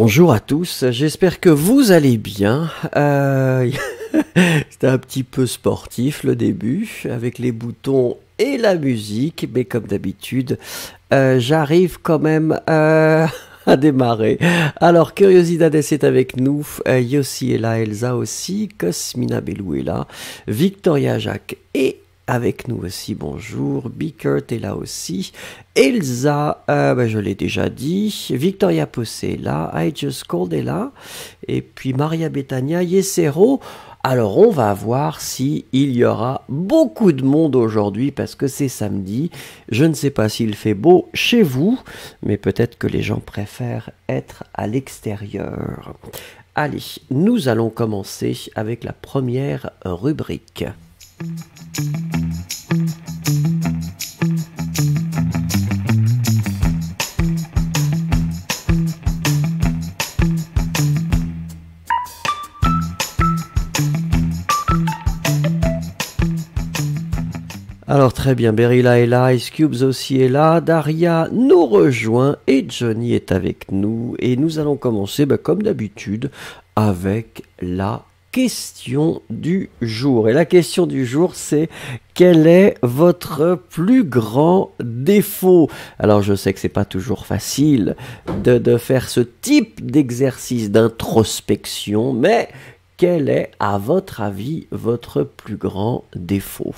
Bonjour à tous, j'espère que vous allez bien. C'était un petit peu sportif le début, avec les boutons et la musique, mais comme d'habitude, j'arrive quand même à démarrer. Alors, Curiosidades est avec nous, Yossi est là, Elsa aussi, Cosmina Bellou est là, Victoria Jacques est avec nous aussi, bonjour. Bickert est là aussi. Elsa, je l'ai déjà dit. Victoria Possé est là. I Just Called est là. Et puis Maria Betania, Yesero. Alors on va voir si il y aura beaucoup de monde aujourd'hui parce que c'est samedi. Je ne sais pas s'il fait beau chez vous, mais peut-être que les gens préfèrent être à l'extérieur. Allez, nous allons commencer avec la première rubrique. Alors très bien, Berilla est là, Ice Cubes aussi est là, Daria nous rejoint et Johnny est avec nous. Et nous allons commencer, comme d'habitude, avec la question du jour. Et la question du jour, c'est quel est votre plus grand défaut? Alors je sais que c'est pas toujours facile de faire ce type d'exercice d'introspection, mais quel est, à votre avis, votre plus grand défaut?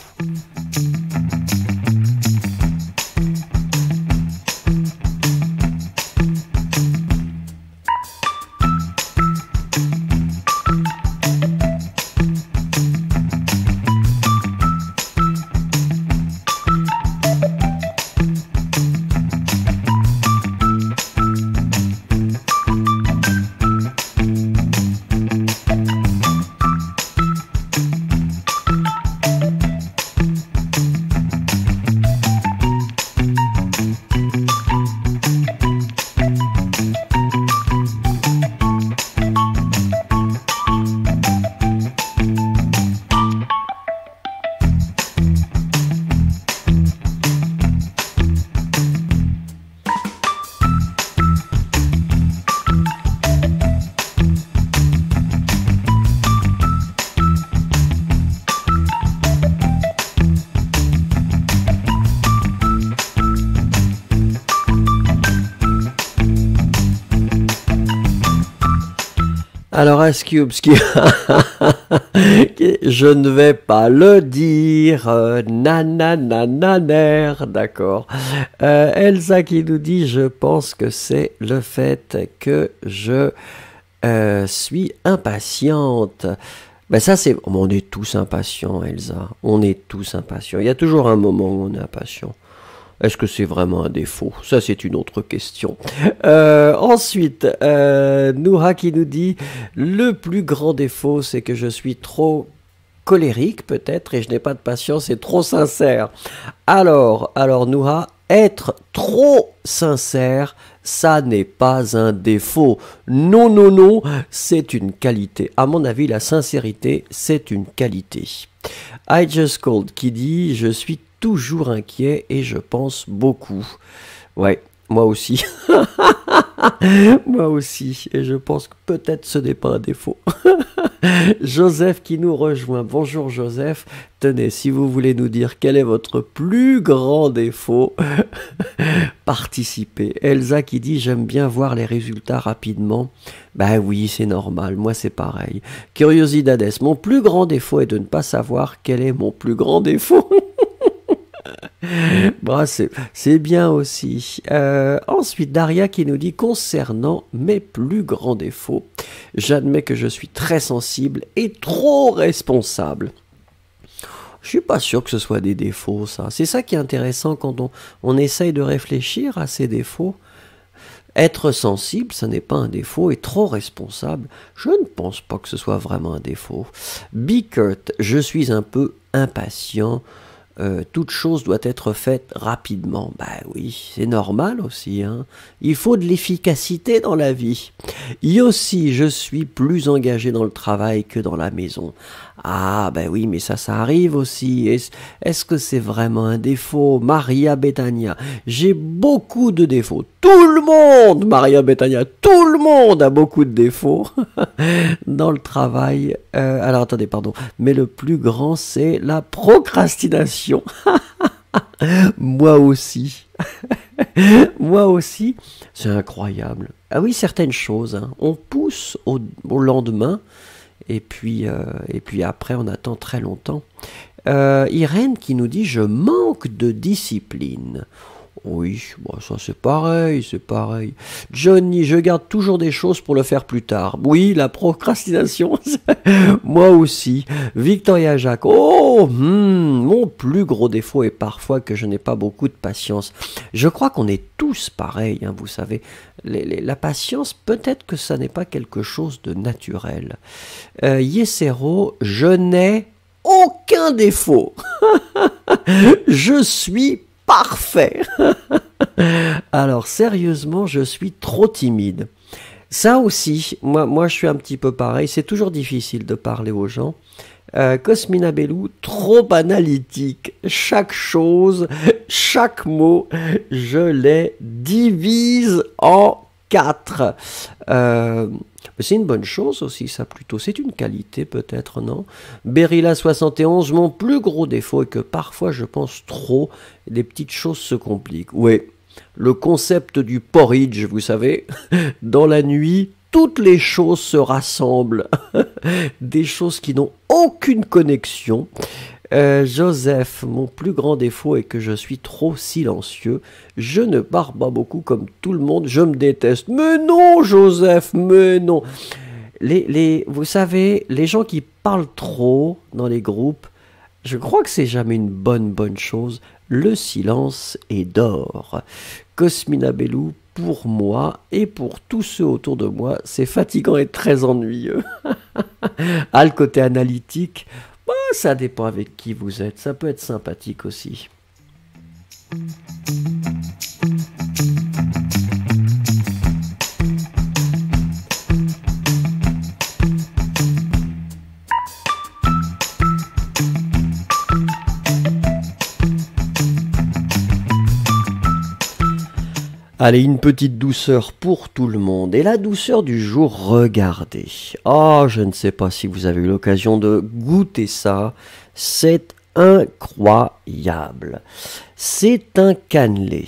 Alors, Ice Cubes, je ne vais pas le dire, nanananer, d'accord. Elsa qui nous dit, je pense que c'est le fait que je suis impatiente. Ça c'est, on est tous impatients, Elsa, on est tous impatients. Il y a toujours un moment où on est impatient. Est-ce que c'est vraiment un défaut? Ça, c'est une autre question. Ensuite, Noura qui nous dit « Le plus grand défaut, c'est que je suis trop colérique, peut-être, et je n'ai pas de patience et trop sincère. » Alors Noura, être trop sincère, ça n'est pas un défaut. Non, c'est une qualité. À mon avis, la sincérité, c'est une qualité. I Just Called qui dit « Je suis toujours inquiet et je pense beaucoup. » Ouais, moi aussi. Moi aussi. Et je pense que peut-être ce n'est pas un défaut. Joseph qui nous rejoint. Bonjour Joseph. Tenez, si vous voulez nous dire quel est votre plus grand défaut, participez. Elsa qui dit « J'aime bien voir les résultats rapidement. » Oui, c'est normal. Moi, c'est pareil. Curiosidades. Mon plus grand défaut est de ne pas savoir quel est mon plus grand défaut. C'est bien aussi. Ensuite, Daria qui nous dit « Concernant mes plus grands défauts, j'admets que je suis très sensible et trop responsable. » Je suis pas sûr que ce soit des défauts, ça. C'est ça qui est intéressant quand on essaye de réfléchir à ces défauts. Être sensible, ça n'est pas un défaut, et trop responsable, je ne pense pas que ce soit vraiment un défaut. Bickert, je suis un peu impatient. toute chose doit être faite rapidement. Ben oui, c'est normal aussi, hein. Il faut de l'efficacité dans la vie. Aussi, je suis plus engagé dans le travail que dans la maison. Ah, ben oui, mais ça arrive aussi. Est-ce que c'est vraiment un défaut? Maria Bethania, j'ai beaucoup de défauts. Tout le monde, Maria Bethania, tout le monde a beaucoup de défauts dans le travail. Alors, attendez, pardon. Mais le plus grand, c'est la procrastination. Moi aussi. Moi aussi. C'est incroyable. Ah oui, certaines choses, hein, on pousse au lendemain. Et puis après, on attend très longtemps. Irène qui nous dit « Je manque de discipline ». Oui, bon, ça c'est pareil, c'est pareil. Johnny, je garde toujours des choses pour le faire plus tard. Oui, la procrastination, moi aussi. Victoria Jacques, oh, mon plus gros défaut est parfois que je n'ai pas beaucoup de patience. Je crois qu'on est tous pareils, hein, vous savez. La patience, peut-être que ça n'est pas quelque chose de naturel. Yesero, je n'ai aucun défaut. Je suis parfait. Alors sérieusement, je suis trop timide. Ça aussi, moi je suis un petit peu pareil. C'est toujours difficile de parler aux gens. Cosmina Bellou, trop analytique. Chaque chose, chaque mot, je les divise en 4. C'est une bonne chose aussi, ça plutôt. C'est une qualité peut-être, non? Berilla 71, mon plus gros défaut est que parfois je pense trop, des petites choses se compliquent. Oui, le concept du porridge, vous savez, dans la nuit, toutes les choses se rassemblent. Des choses qui n'ont aucune connexion. Joseph, mon plus grand défaut est que je suis trop silencieux. Je ne parle pas beaucoup comme tout le monde. Je me déteste. Mais non, Joseph, mais non. Vous savez, les gens qui parlent trop dans les groupes, je crois que c'est jamais une bonne chose. Le silence est d'or. Cosmina Bellou, pour moi et pour tous ceux autour de moi, c'est fatigant et très ennuyeux. Ah, le côté analytique, bah, ça dépend avec qui vous êtes. Ça peut être sympathique aussi. Allez, une petite douceur pour tout le monde. Et la douceur du jour, regardez. Oh, je ne sais pas si vous avez eu l'occasion de goûter ça. C'est incroyable. C'est un cannelé.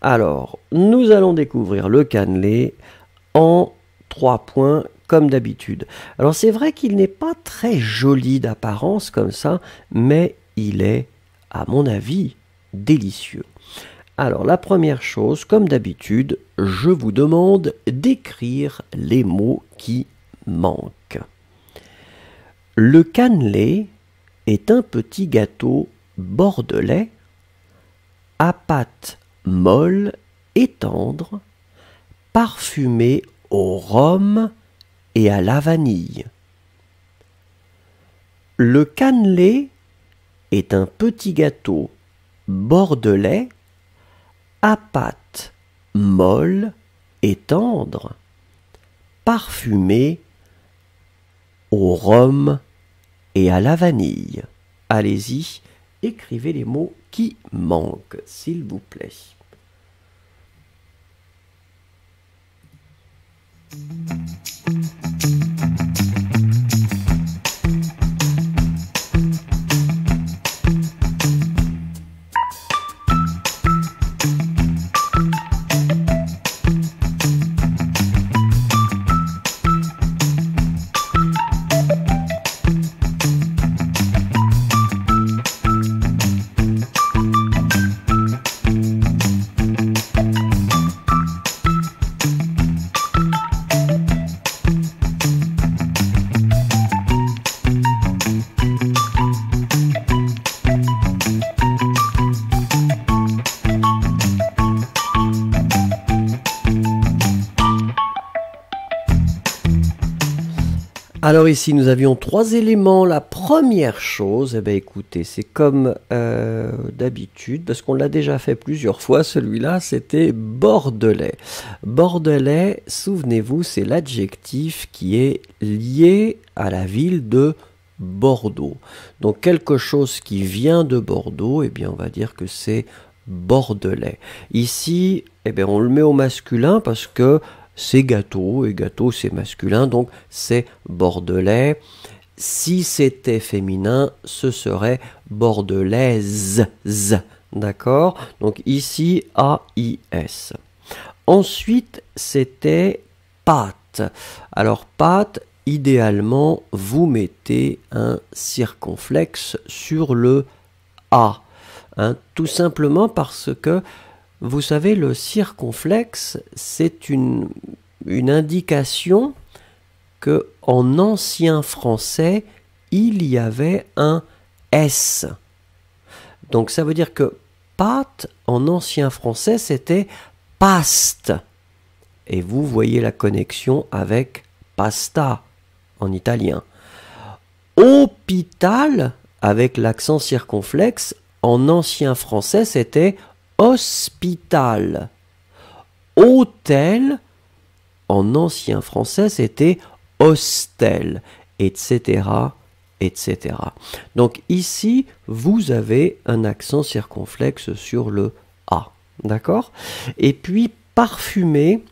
Alors, nous allons découvrir le cannelé en 3 points, comme d'habitude. Alors, c'est vrai qu'il n'est pas très joli d'apparence comme ça, mais il est, à mon avis, délicieux. Alors, la première chose, comme d'habitude, je vous demande d'écrire les mots qui manquent. Le cannelé est un petit gâteau bordelais à pâte molle et tendre, parfumé au rhum et à la vanille. Le cannelé est un petit gâteau bordelais à pâte molle et tendre, parfumé au rhum et à la vanille. Allez-y, écrivez les mots qui manquent, s'il vous plaît. Alors ici, nous avions 3 éléments. La première chose, eh bien, écoutez, c'est comme d'habitude, parce qu'on l'a déjà fait plusieurs fois, celui-là, c'était bordelais. Bordelais, souvenez-vous, c'est l'adjectif qui est lié à la ville de Bordeaux. Donc quelque chose qui vient de Bordeaux, eh bien, on va dire que c'est bordelais. Ici, eh bien, on le met au masculin parce que c'est gâteau, et gâteau c'est masculin, donc c'est bordelais. Si c'était féminin, ce serait bordelaise, d'accord? Donc ici, A-I-S. Ensuite, c'était pâte. Alors pâte, idéalement, vous mettez un circonflexe sur le A. Hein, tout simplement parce que vous savez, le circonflexe, c'est une indication que en ancien français, il y avait un S. Donc ça veut dire que pâte, en ancien français, c'était paste. Et vous voyez la connexion avec pasta en italien. Hôpital, avec l'accent circonflexe, en ancien français, c'était hospital. Hôtel, en ancien français, c'était hostel, etc., etc. Donc ici, vous avez un accent circonflexe sur le A, d'accord? Et puis, parfumé,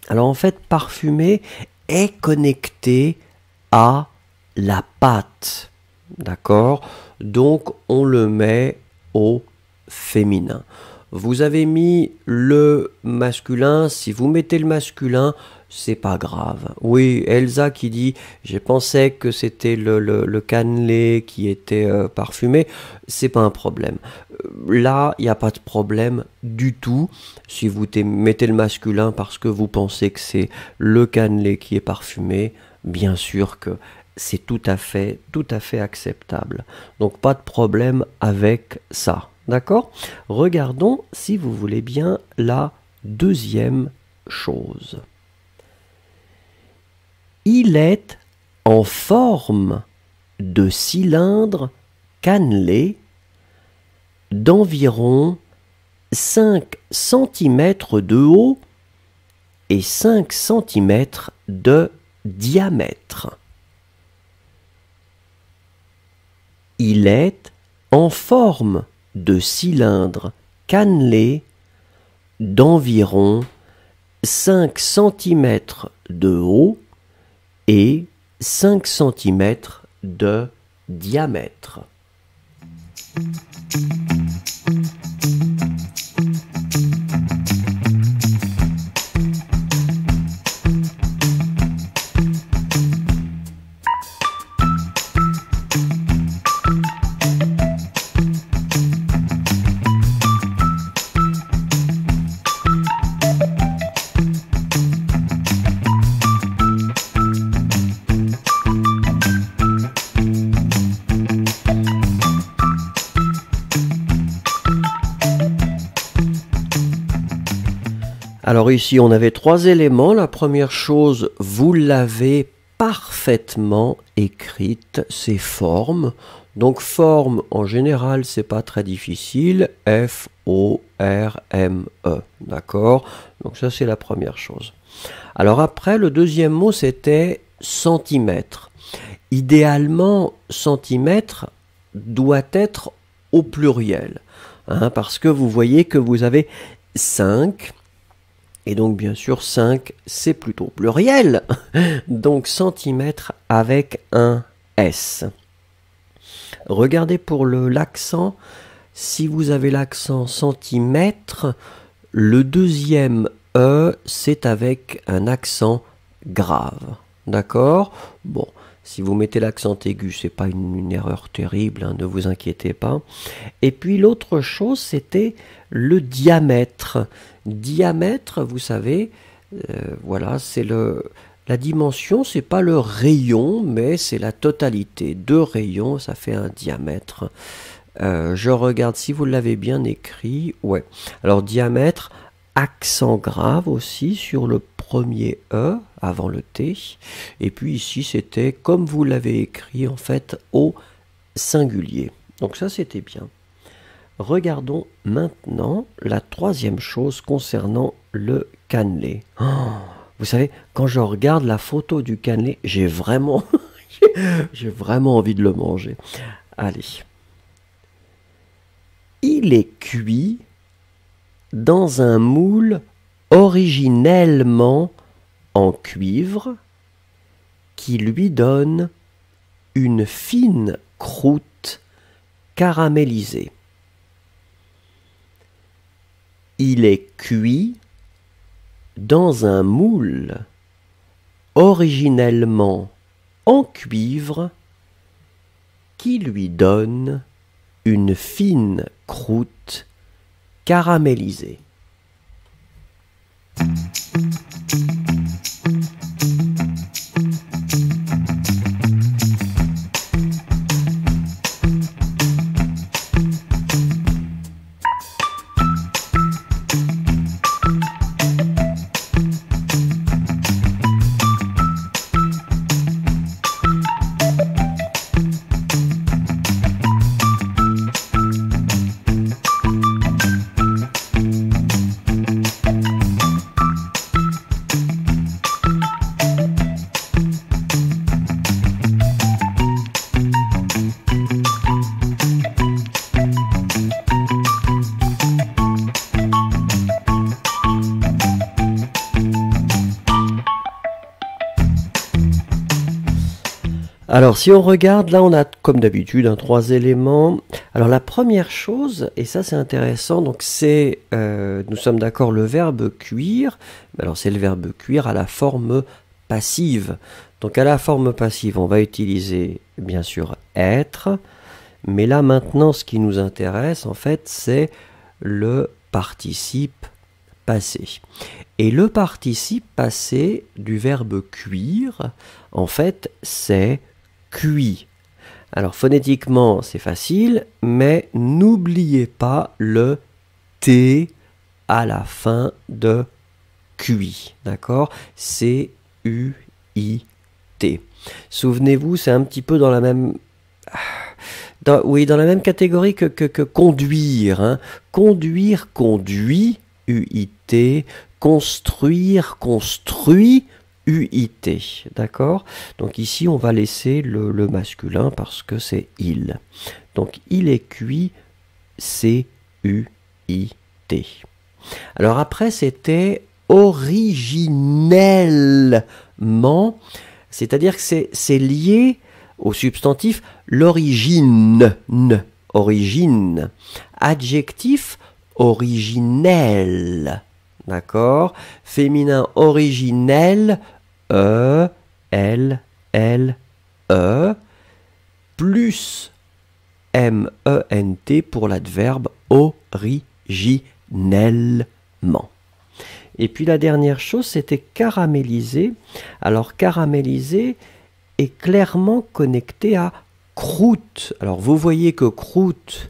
alors en fait, parfumé est connecté à la pâte, d'accord? Donc, on le met au féminin. Vous avez mis le masculin, si vous mettez le masculin, c'est pas grave. Oui, Elsa qui dit, j'ai pensé que c'était le cannelé qui était parfumé, c'est pas un problème. Là, il n'y a pas de problème du tout. Si vous mettez le masculin parce que vous pensez que c'est le cannelé qui est parfumé, bien sûr que c'est tout à fait acceptable. Donc pas de problème avec ça. D'accord? Regardons, si vous voulez bien, la deuxième chose. Il est en forme de cylindre cannelé d'environ 5 cm de haut et 5 cm de diamètre. Il est en forme de cylindre cannelé d'environ 5 cm de haut et 5 cm de diamètre. Alors ici, on avait 3 éléments. La première chose, vous l'avez parfaitement écrite, c'est forme. Donc forme, en général, c'est pas très difficile. F-O-R-M-E. D'accord? Donc ça, c'est la première chose. Alors après, le deuxième mot, c'était centimètre. Idéalement, centimètre doit être au pluriel. Hein, parce que vous voyez que vous avez 5. Et donc, bien sûr, 5, c'est plutôt pluriel. Donc, centimètre avec un S. Regardez pour l'accent. Si vous avez l'accent centimètre, le deuxième E, c'est avec un accent grave. D'accord? Bon, si vous mettez l'accent aigu, c'est pas une erreur terrible, hein, ne vous inquiétez pas. Et puis, l'autre chose, c'était le diamètre. Diamètre, vous savez, voilà, c'est la dimension, c'est pas le rayon, mais c'est la totalité. 2 rayons, ça fait un diamètre. Je regarde si vous l'avez bien écrit. Ouais. Alors diamètre, accent grave aussi sur le premier E, avant le T. Et puis ici, c'était comme vous l'avez écrit en fait au singulier. Donc ça, c'était bien. Regardons maintenant la troisième chose concernant le cannelé. Oh, vous savez, quand je regarde la photo du cannelé, j'ai vraiment envie de le manger. Allez. Il est cuit dans un moule originellement en cuivre qui lui donne une fine croûte caramélisée. Il est cuit dans un moule originellement en cuivre qui lui donne une fine croûte caramélisée. Alors, si on regarde, là, on a, comme d'habitude, 3 éléments. Alors, la première chose, et ça, c'est intéressant, donc c'est, nous sommes d'accord, le verbe cuire. Alors, c'est le verbe cuire à la forme passive. Donc, à la forme passive, on va utiliser, bien sûr, être. Mais là, maintenant, ce qui nous intéresse, en fait, c'est le participe passé. Et le participe passé du verbe cuire, en fait, c'est cuit. Alors phonétiquement c'est facile, mais n'oubliez pas le T à la fin de cuit, d'accord? C-U-I-T. Souvenez-vous, c'est un petit peu dans la même... dans la même catégorie que conduire. Hein. Conduire, conduit, U-I-T. Construire, construit, UIT, d'accord? Donc ici, on va laisser le masculin parce que c'est il. Donc, il est cuit, C-U-I-T. Alors après, c'était originellement, c'est-à-dire que c'est lié au substantif l'origine, origine. Adjectif originel, d'accord? Féminin originel, E-L-L-E, plus M-E-N-T pour l'adverbe originellement. Et puis la dernière chose, c'était caraméliser. Alors caraméliser est clairement connecté à croûte. Alors vous voyez que croûte,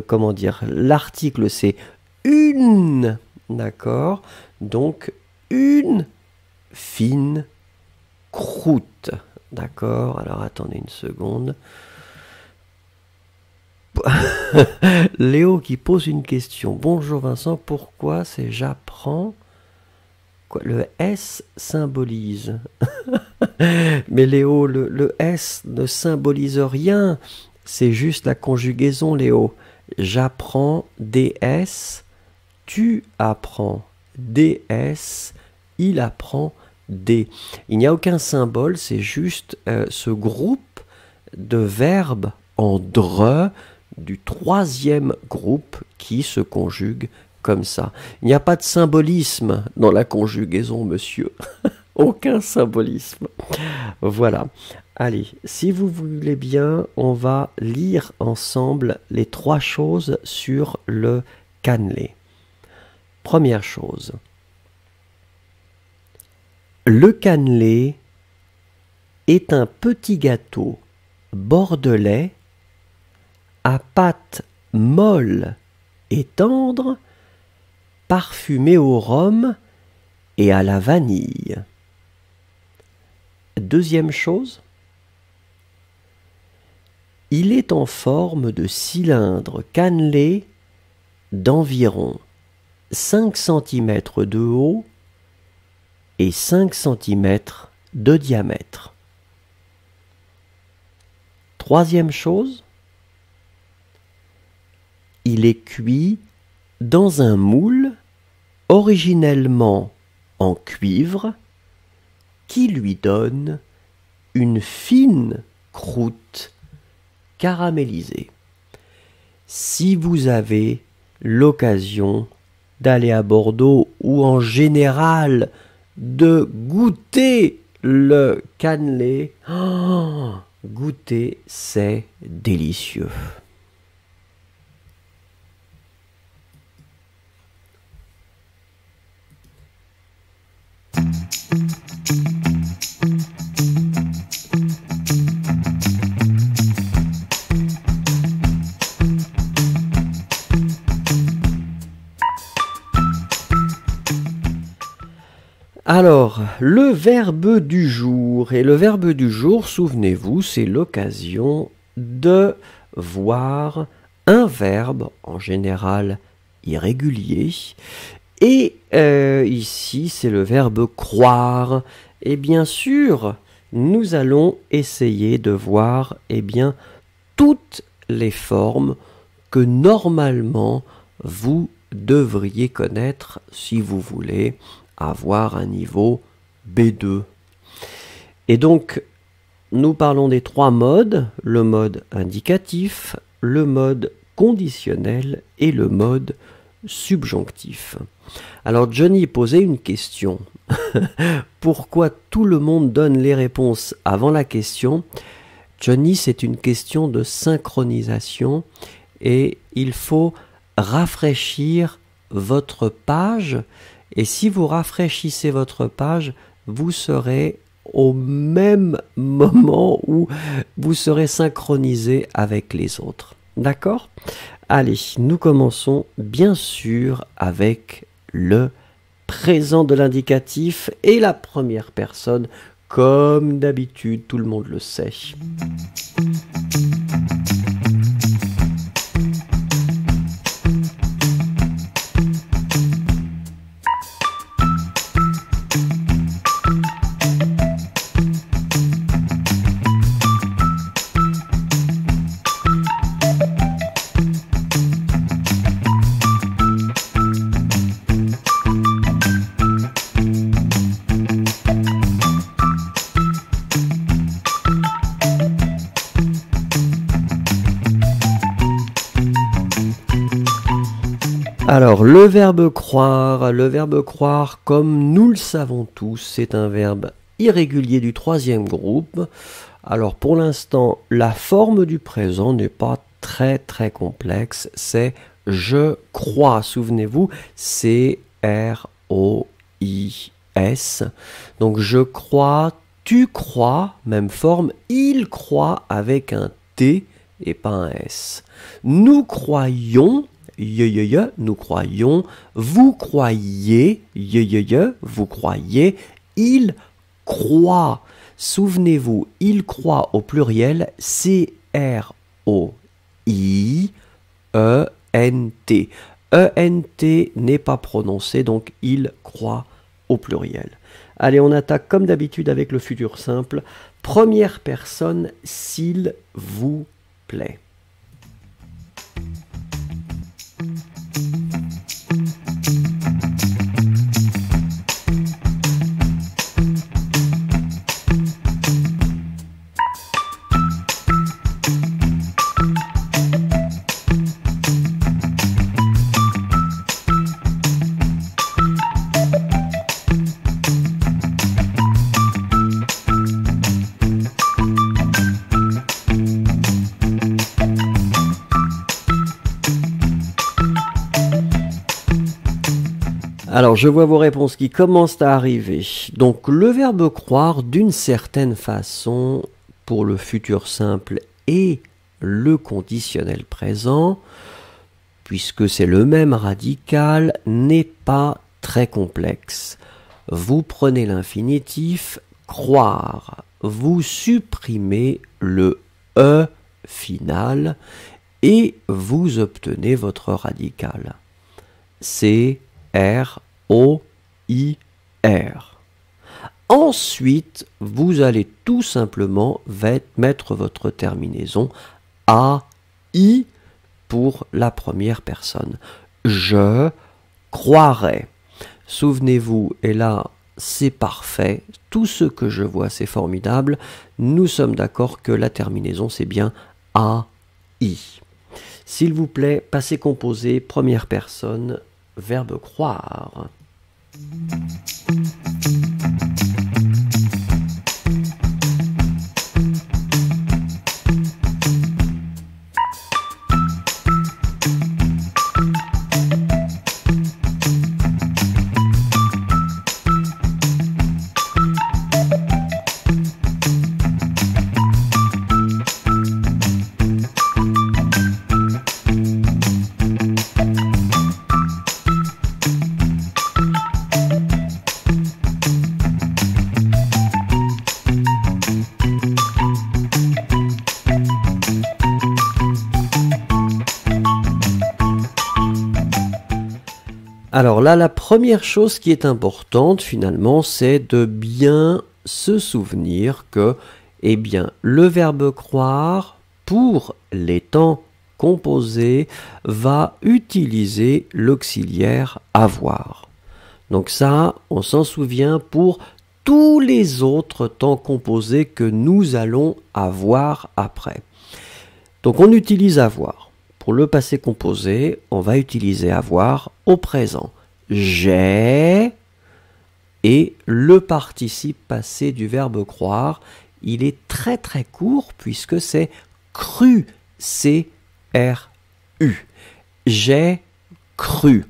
comment dire, l'article c'est une, d'accord? Donc une fine croûte, d'accord? Alors attendez une seconde. Léo qui pose une question. Bonjour Vincent, pourquoi c'est j'apprends? Quoi, le S symbolise. Mais Léo, le S ne symbolise rien. C'est juste la conjugaison, Léo. J'apprends DS, tu apprends DS, il apprend D. Il n'y a aucun symbole, c'est juste ce groupe de verbes en dre du troisième groupe qui se conjugue comme ça. Il n'y a pas de symbolisme dans la conjugaison, monsieur. Aucun symbolisme. Voilà. Allez, si vous voulez bien, on va lire ensemble les 3 choses sur le cannelé. Première chose. Le cannelé est un petit gâteau bordelais à pâte molle et tendre, parfumé au rhum et à la vanille. Deuxième chose, il est en forme de cylindre cannelé d'environ 5 cm de haut et 5 cm de diamètre. Troisième chose, il est cuit dans un moule originellement en cuivre qui lui donne une fine croûte caramélisée. Si vous avez l'occasion d'aller à Bordeaux ou en général de goûter le cannelé, goûter, c'est délicieux. Alors, le verbe du jour. Et le verbe du jour, souvenez-vous, c'est l'occasion de voir un verbe, en général irrégulier. Et ici, c'est le verbe croire. Et bien sûr, nous allons essayer de voir toutes les formes que normalement vous devriez connaître si vous voulez avoir un niveau B2. Et donc, nous parlons des trois modes, le mode indicatif, le mode conditionnel et le mode subjonctif. Alors Johnny posait une question. Pourquoi tout le monde donne les réponses avant la question? Johnny, c'est une question de synchronisation et il faut rafraîchir votre page. Et si vous rafraîchissez votre page, vous serez au même moment où vous serez synchronisé avec les autres. D'accord? Allez, nous commençons bien sûr avec le présent de l'indicatif et la première personne, comme d'habitude, tout le monde le sait. Alors, le verbe croire, comme nous le savons tous, c'est un verbe irrégulier du troisième groupe. Alors, pour l'instant, la forme du présent n'est pas très complexe, c'est je crois. Souvenez-vous, C-R-O-I-S. Donc, je crois, tu crois, même forme, il croit avec un T et pas un S. Nous croyons, nous croyons, vous croyez, vous croyez, il croit. Souvenez-vous, il croit au pluriel, C-R-O-I-E-N-T. E-N-T n'est pas prononcé, donc il croit au pluriel. Allez, on attaque comme d'habitude avec le futur simple. Première personne, s'il vous plaît. Alors, je vois vos réponses qui commencent à arriver. Donc, le verbe croire, d'une certaine façon, pour le futur simple et le conditionnel présent, puisque c'est le même radical, n'est pas très complexe. vous prenez l'infinitif croire, vous supprimez le E final et vous obtenez votre radical. C-R-O-I-R. Ensuite, vous allez tout simplement mettre votre terminaison A-I pour la première personne. Je croirais. Souvenez-vous, et là, c'est parfait. Tout ce que je vois, c'est formidable. Nous sommes d'accord que la terminaison, c'est bien A-I. S'il vous plaît, passé composé, première personne, verbe croire. Alors là, la première chose qui est importante finalement, c'est de bien se souvenir que, eh bien, le verbe croire, pour les temps composés, va utiliser l'auxiliaire avoir. Donc ça, on s'en souvient pour tous les autres temps composés que nous allons avoir après. Donc on utilise avoir. Pour le passé composé, on va utiliser avoir au présent. J'ai, et le participe passé du verbe croire, il est très très court puisque c'est cru, C-R-U. J'ai cru.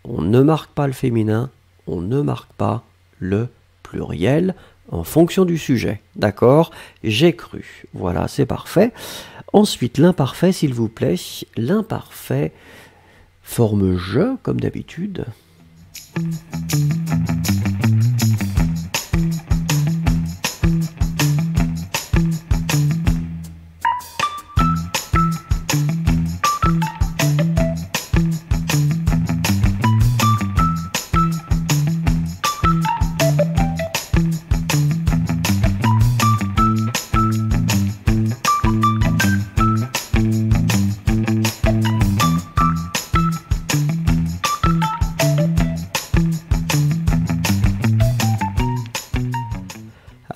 On ne marque pas le féminin, on ne marque pas le pluriel en fonction du sujet. D'accord? J'ai cru. Voilà, c'est parfait. Ensuite, l'imparfait, s'il vous plaît. L'imparfait, forme je, comme d'habitude.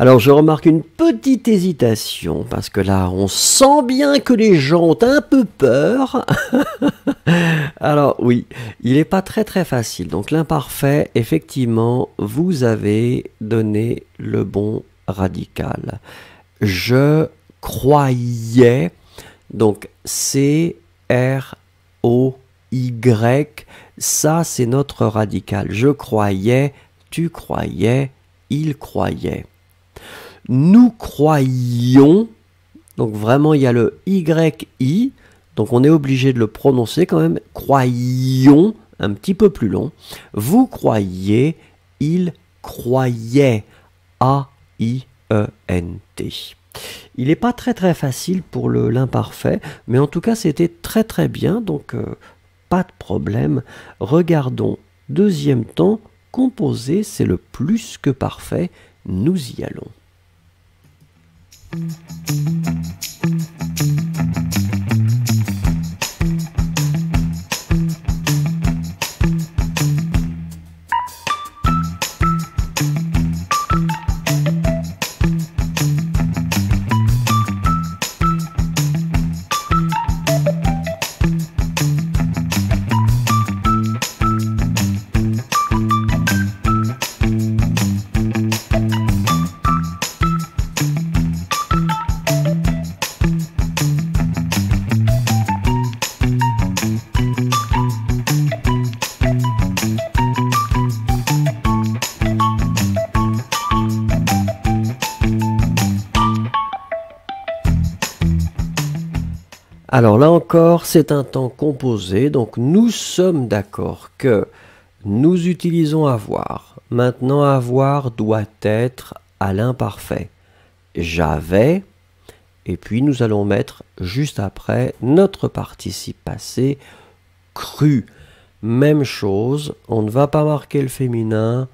Alors je remarque une petite hésitation, parce que là on sent bien que les gens ont un peu peur. Alors oui, il n'est pas très très facile. Donc l'imparfait, effectivement, vous avez donné le bon radical. Je croyais, donc C-R-O-Y, ça c'est notre radical. Je croyais, tu croyais, il croyait. Nous croyions, donc vraiment il y a le YI, donc on est obligé de le prononcer quand même, croyions, un petit peu plus long. Vous croyez, il croyait, A-I-E-N-T. Il n'est pas très très facile pour l'imparfait, mais en tout cas c'était très très bien, donc pas de problème. Regardons, deuxième temps, composé, c'est le plus que parfait, nous y allons. Alors là encore, c'est un temps composé, donc nous sommes d'accord que nous utilisons avoir. Maintenant, avoir doit être à l'imparfait. J'avais, et puis nous allons mettre juste après notre participe passé cru. Même chose, on ne va pas marquer le féminin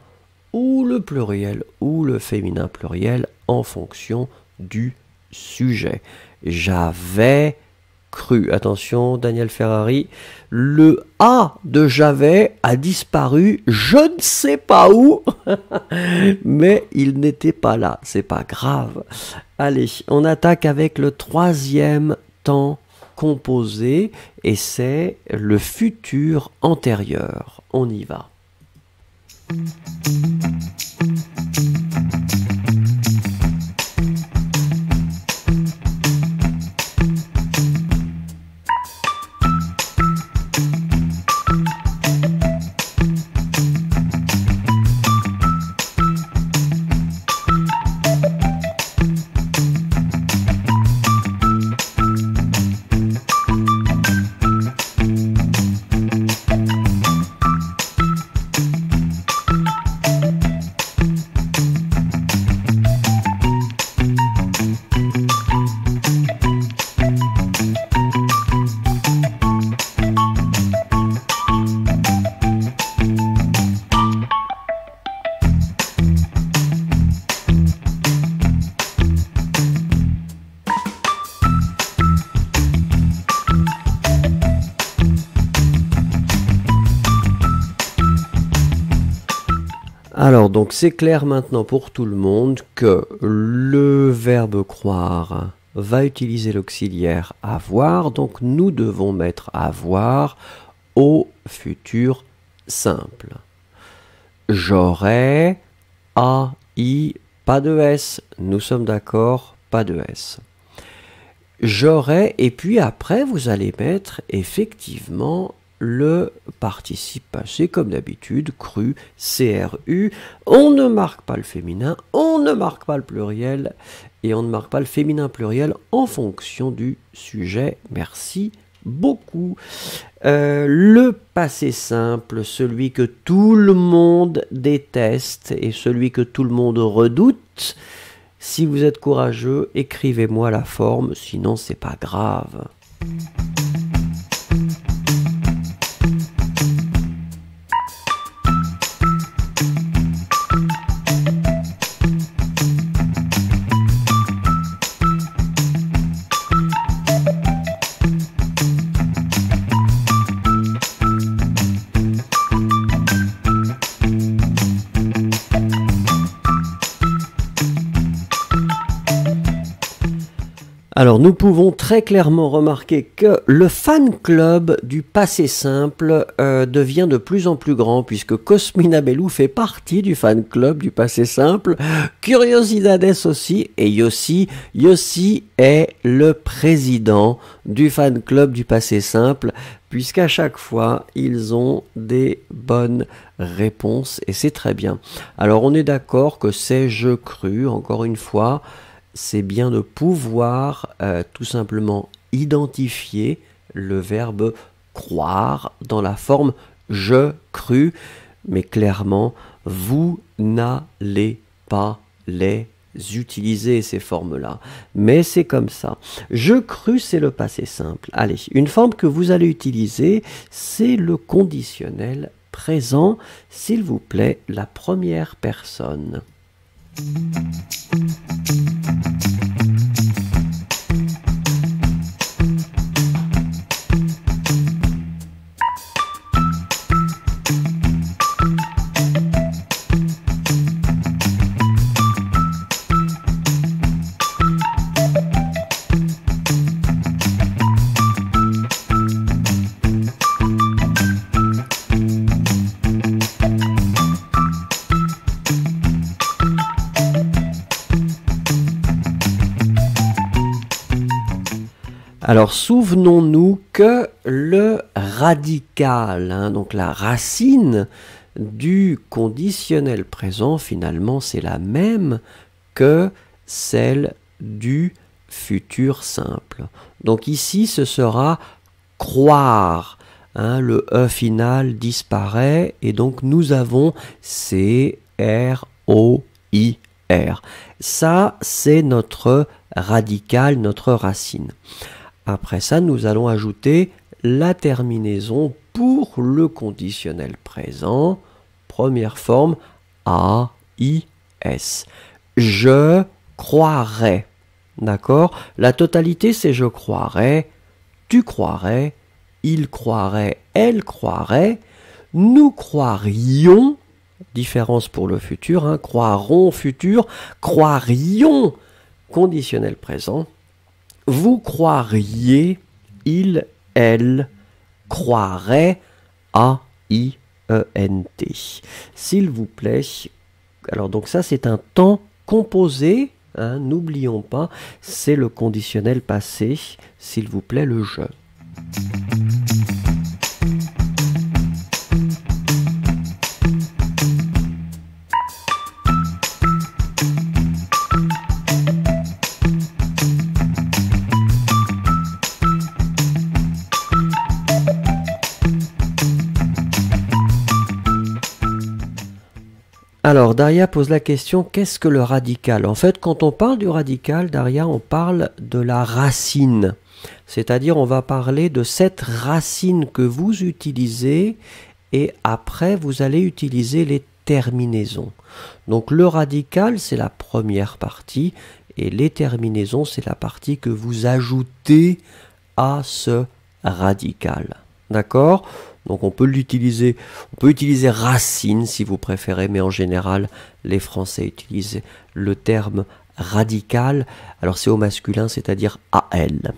ou le pluriel ou le féminin pluriel en fonction du sujet. J'avais cru. Attention, Daniel Ferrari, le A de j'avais a disparu, je ne sais pas où, mais il n'était pas là, c'est pas grave. Allez, on attaque avec le troisième temps composé et c'est le futur antérieur. On y va. Alors, donc c'est clair maintenant pour tout le monde que le verbe croire va utiliser l'auxiliaire avoir, donc nous devons mettre avoir au futur simple. J'aurais, a, i, pas de s, nous sommes d'accord, pas de s. J'aurais, et puis après vous allez mettre effectivement le participe passé, comme d'habitude, cru, CRU. On ne marque pas le féminin, on ne marque pas le pluriel, et on ne marque pas le féminin pluriel en fonction du sujet. Merci beaucoup. Le passé simple, celui que tout le monde déteste et celui que tout le monde redoute. Si vous êtes courageux, écrivez-moi la forme, sinon c'est pas grave. Alors nous pouvons très clairement remarquer que le fan club du passé simple devient de plus en plus grand puisque Cosmina Bellou fait partie du fan club du passé simple, Curiosidades aussi, et Yossi est le président du fan club du passé simple puisqu'à chaque fois ils ont des bonnes réponses et c'est très bien. Alors on est d'accord que c'est je cru, encore une fois, c'est bien de pouvoir tout simplement identifier le verbe croire dans la forme je crus, mais clairement, vous n'allez pas les utiliser ces formes-là. Mais c'est comme ça. Je crus, c'est le passé simple. Allez, une forme que vous allez utiliser, c'est le conditionnel présent. S'il vous plaît, la première personne. Alors, souvenons-nous que le radical, donc la racine du conditionnel présent, finalement, c'est la même que celle du futur simple. Donc ici, ce sera croire. hein, le E final disparaît et donc nous avons C-R-O-I-R. Ça, c'est notre radical, notre racine. Après ça, nous allons ajouter la terminaison pour le conditionnel présent. Première forme, A-I-S. Je croirais. D'accord? La totalité, c'est je croirais, tu croirais, il croirait, elle croirait, nous croirions, différence pour le futur, hein, croirons futur, croirions conditionnel présent, vous croiriez, il, elle, croirait, A-I-E-N-T. S'il vous plaît, alors donc ça c'est un temps composé, hein, n'oublions pas, c'est le conditionnel passé, s'il vous plaît, le je. Alors, Daria pose la question, qu'est-ce que le radical? En fait, quand on parle du radical, Daria, on parle de la racine. C'est-à-dire, on va parler de cette racine que vous utilisez et après, vous allez utiliser les terminaisons. Donc, le radical, c'est la première partie et les terminaisons, c'est la partie que vous ajoutez à ce radical. D'accord ? Donc on peut utiliser racine si vous préférez, mais en général, les Français utilisent le terme radical. Alors c'est au masculin, c'est-à-dire AL.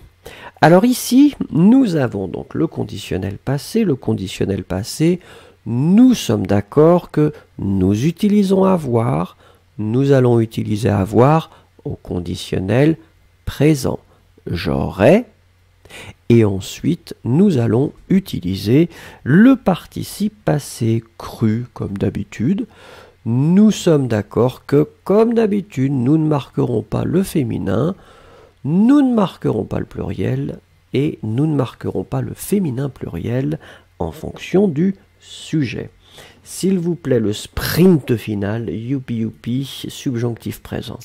Alors ici, nous avons donc le conditionnel passé. Le conditionnel passé, nous sommes d'accord que nous utilisons avoir. Nous allons utiliser avoir au conditionnel présent. J'aurais. Et ensuite, nous allons utiliser le participe passé cru comme d'habitude. Nous sommes d'accord que, comme d'habitude, nous ne marquerons pas le féminin, nous ne marquerons pas le pluriel et nous ne marquerons pas le féminin pluriel en fonction du sujet. S'il vous plaît, le sprint final, youpi youpi, subjonctif présent.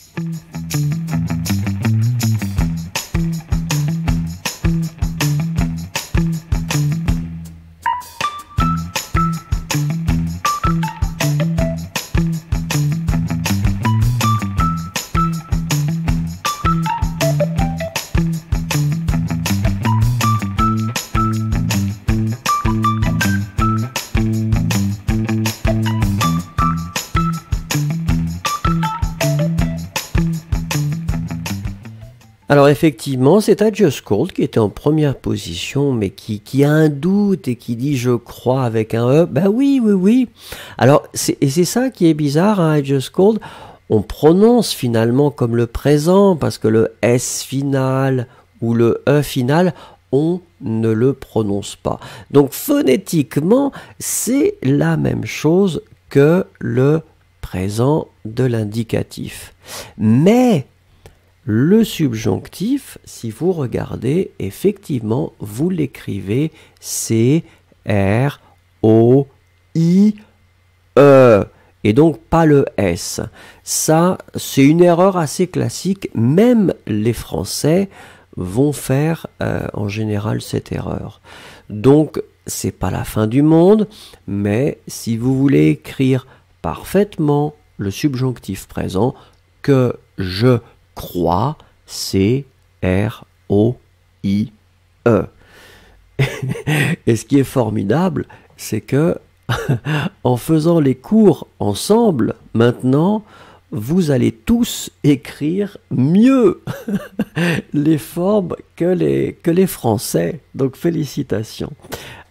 Alors effectivement, c'est I Just Called qui était en première position, mais qui a un doute et qui dit je crois avec un E. Ben oui, oui, oui. Alors, c'est ça qui est bizarre, hein, I Just Called. On prononce finalement comme le présent, parce que le S final ou le E final, on ne le prononce pas. Donc phonétiquement, c'est la même chose que le présent de l'indicatif. Mais le subjonctif, si vous regardez, effectivement, vous l'écrivez C-R-O-I-E. Et donc pas le S. Ça, c'est une erreur assez classique. Même les Français vont faire en général cette erreur. Donc, c'est pas la fin du monde, mais si vous voulez écrire parfaitement le subjonctif présent, que je crois, C-R-O-I-E. Et ce qui est formidable, c'est que en faisant les cours ensemble, maintenant, vous allez tous écrire mieux les formes que les Français. Donc félicitations.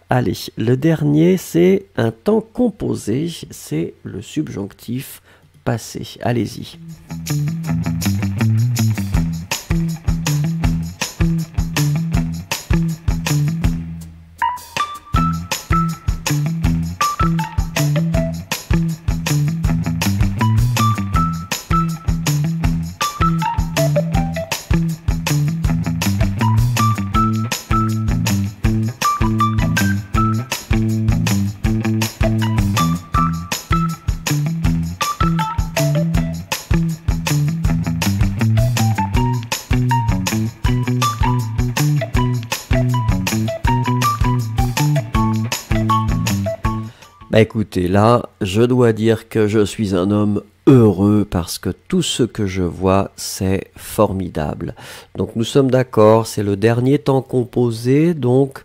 Allez, le dernier, c'est un temps composé, c'est le subjonctif passé. Allez-y. Bah écoutez, là, je dois dire que je suis un homme heureux parce que tout ce que je vois, c'est formidable. Donc nous sommes d'accord, c'est le dernier temps composé, donc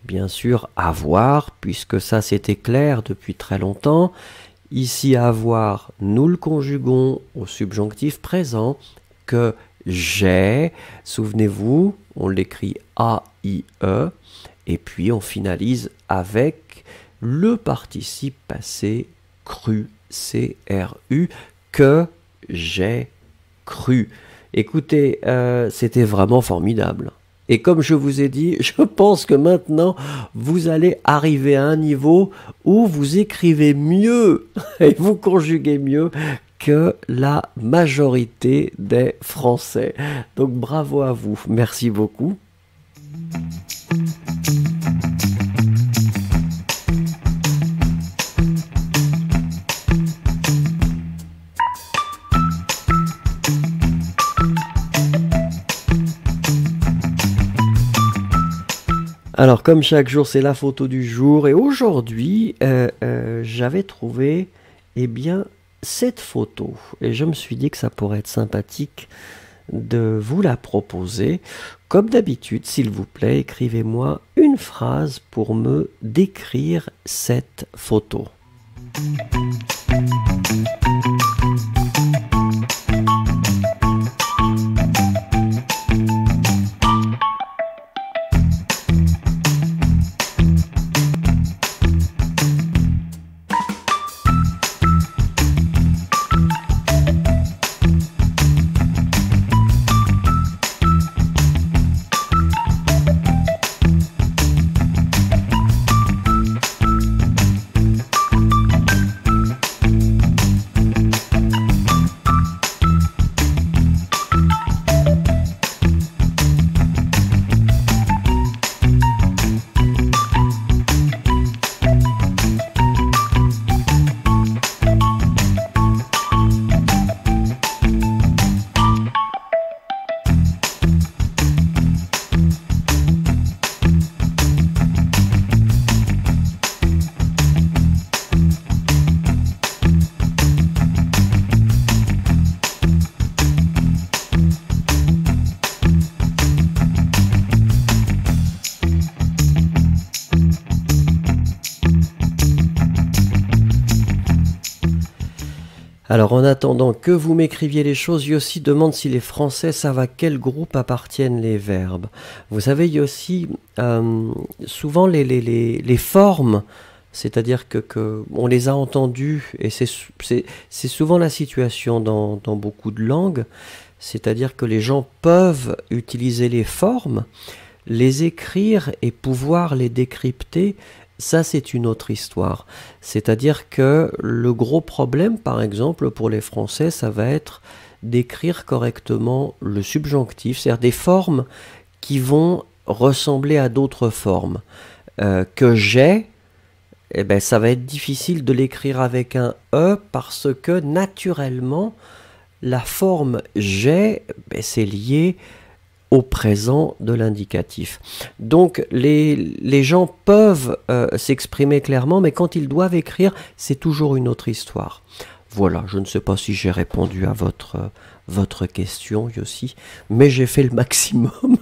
bien sûr avoir, puisque ça c'était clair depuis très longtemps. Ici avoir, nous le conjuguons au subjonctif présent, que j'ai, souvenez-vous, on l'écrit A-I-E, et puis on finalise avec le participe passé cru, C-R-U, que j'ai cru. Écoutez, c'était vraiment formidable. Et comme je vous ai dit, je pense que maintenant, vous allez arriver à un niveau où vous écrivez mieux et vous conjuguez mieux que la majorité des Français. Donc bravo à vous. Merci beaucoup. Alors, comme chaque jour, c'est la photo du jour. Et aujourd'hui, j'avais trouvé, eh bien, cette photo. Et je me suis dit que ça pourrait être sympathique de vous la proposer. Comme d'habitude, s'il vous plaît, écrivez-moi une phrase pour me décrire cette photo. Alors en attendant que vous m'écriviez les choses, Yossi demande si les Français savent à quel groupe appartiennent les verbes. Vous savez Yossi, souvent les formes, c'est-à-dire que on les a entendus, et c'est souvent la situation dans beaucoup de langues, c'est-à-dire que les gens peuvent utiliser les formes, les écrire et pouvoir les décrypter. Ça, c'est une autre histoire. C'est-à-dire que le gros problème, par exemple, pour les Français, ça va être d'écrire correctement le subjonctif, c'est-à-dire des formes qui vont ressembler à d'autres formes. Que j'ai, eh ben, ça va être difficile de l'écrire avec un E parce que, naturellement, la forme j'ai, ben, c'est lié au présent de l'indicatif. Donc les gens peuvent s'exprimer clairement, mais quand ils doivent écrire, c'est toujours une autre histoire. Voilà, je ne sais pas si j'ai répondu à votre question, Yossi, mais j'ai fait le maximum.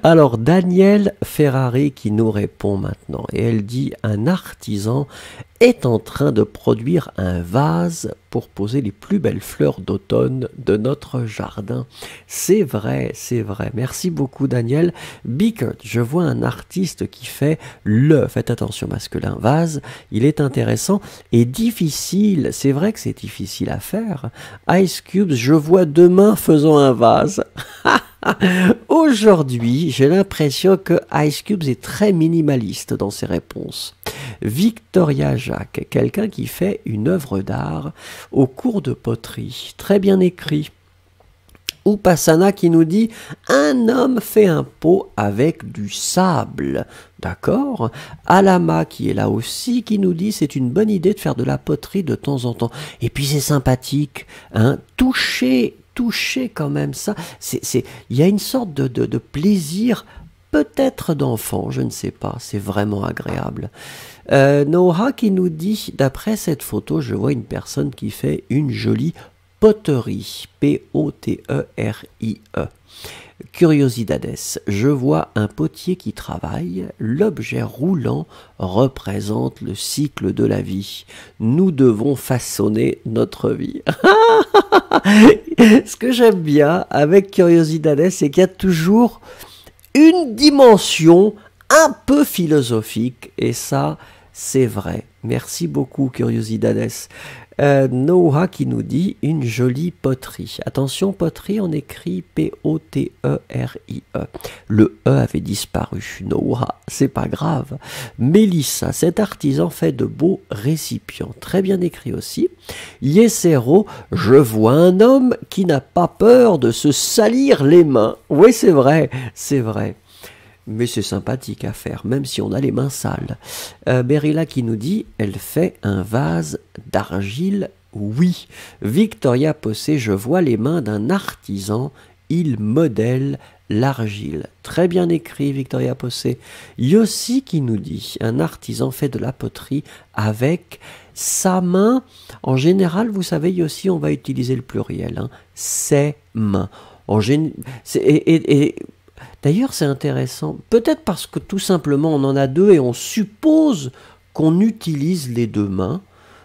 Alors, Danielle Ferrari qui nous répond maintenant, et elle dit « Un artisan est en train de produire un vase pour poser les plus belles fleurs d'automne de notre jardin. » C'est vrai, c'est vrai. Merci beaucoup, Danielle. Bickert, je vois un artiste qui fait faites attention masculin, vase. Il est intéressant et difficile. C'est vrai que c'est difficile à faire. Ice Cubes, je vois deux mains faisant un vase. Aujourd'hui, j'ai l'impression que Ice Cubes est très minimaliste dans ses réponses. Victoria Jacques, quelqu'un qui fait une œuvre d'art au cours de poterie, très bien écrit. Upasana qui nous dit « Un homme fait un pot avec du sable ». D'accord. Alama qui est là aussi, qui nous dit « C'est une bonne idée de faire de la poterie de temps en temps ». Et puis c'est sympathique, hein, toucher quand même ça. Il y a une sorte de plaisir, peut-être d'enfant, je ne sais pas, c'est vraiment agréable. Noha qui nous dit, d'après cette photo, je vois une personne qui fait une jolie poterie. P-O-T-E-R-I-E. Curiosidades, je vois un potier qui travaille, l'objet roulant représente le cycle de la vie. Nous devons façonner notre vie. Ce que j'aime bien avec Curiosidades, c'est qu'il y a toujours une dimension un peu philosophique, et ça, c'est vrai. Merci beaucoup, Curiosidades. Noha qui nous dit une jolie poterie. Attention, poterie, on écrit P-O-T-E-R-I-E. Le E avait disparu. Noha, c'est pas grave. Mélissa, cet artisan fait de beaux récipients. Très bien écrit aussi. Yesero, je vois un homme qui n'a pas peur de se salir les mains. Oui, c'est vrai, c'est vrai. Mais c'est sympathique à faire, même si on a les mains sales. Berilla qui nous dit, elle fait un vase d'argile, oui. Victoria Possé, je vois les mains d'un artisan, il modèle l'argile. Très bien écrit, Victoria Possé. Yossi qui nous dit, un artisan fait de la poterie avec sa main. En général, vous savez, Yossi, on va utiliser le pluriel, hein, ses mains. D'ailleurs, c'est intéressant, peut-être parce que tout simplement on en a deux et on suppose qu'on utilise les deux mains,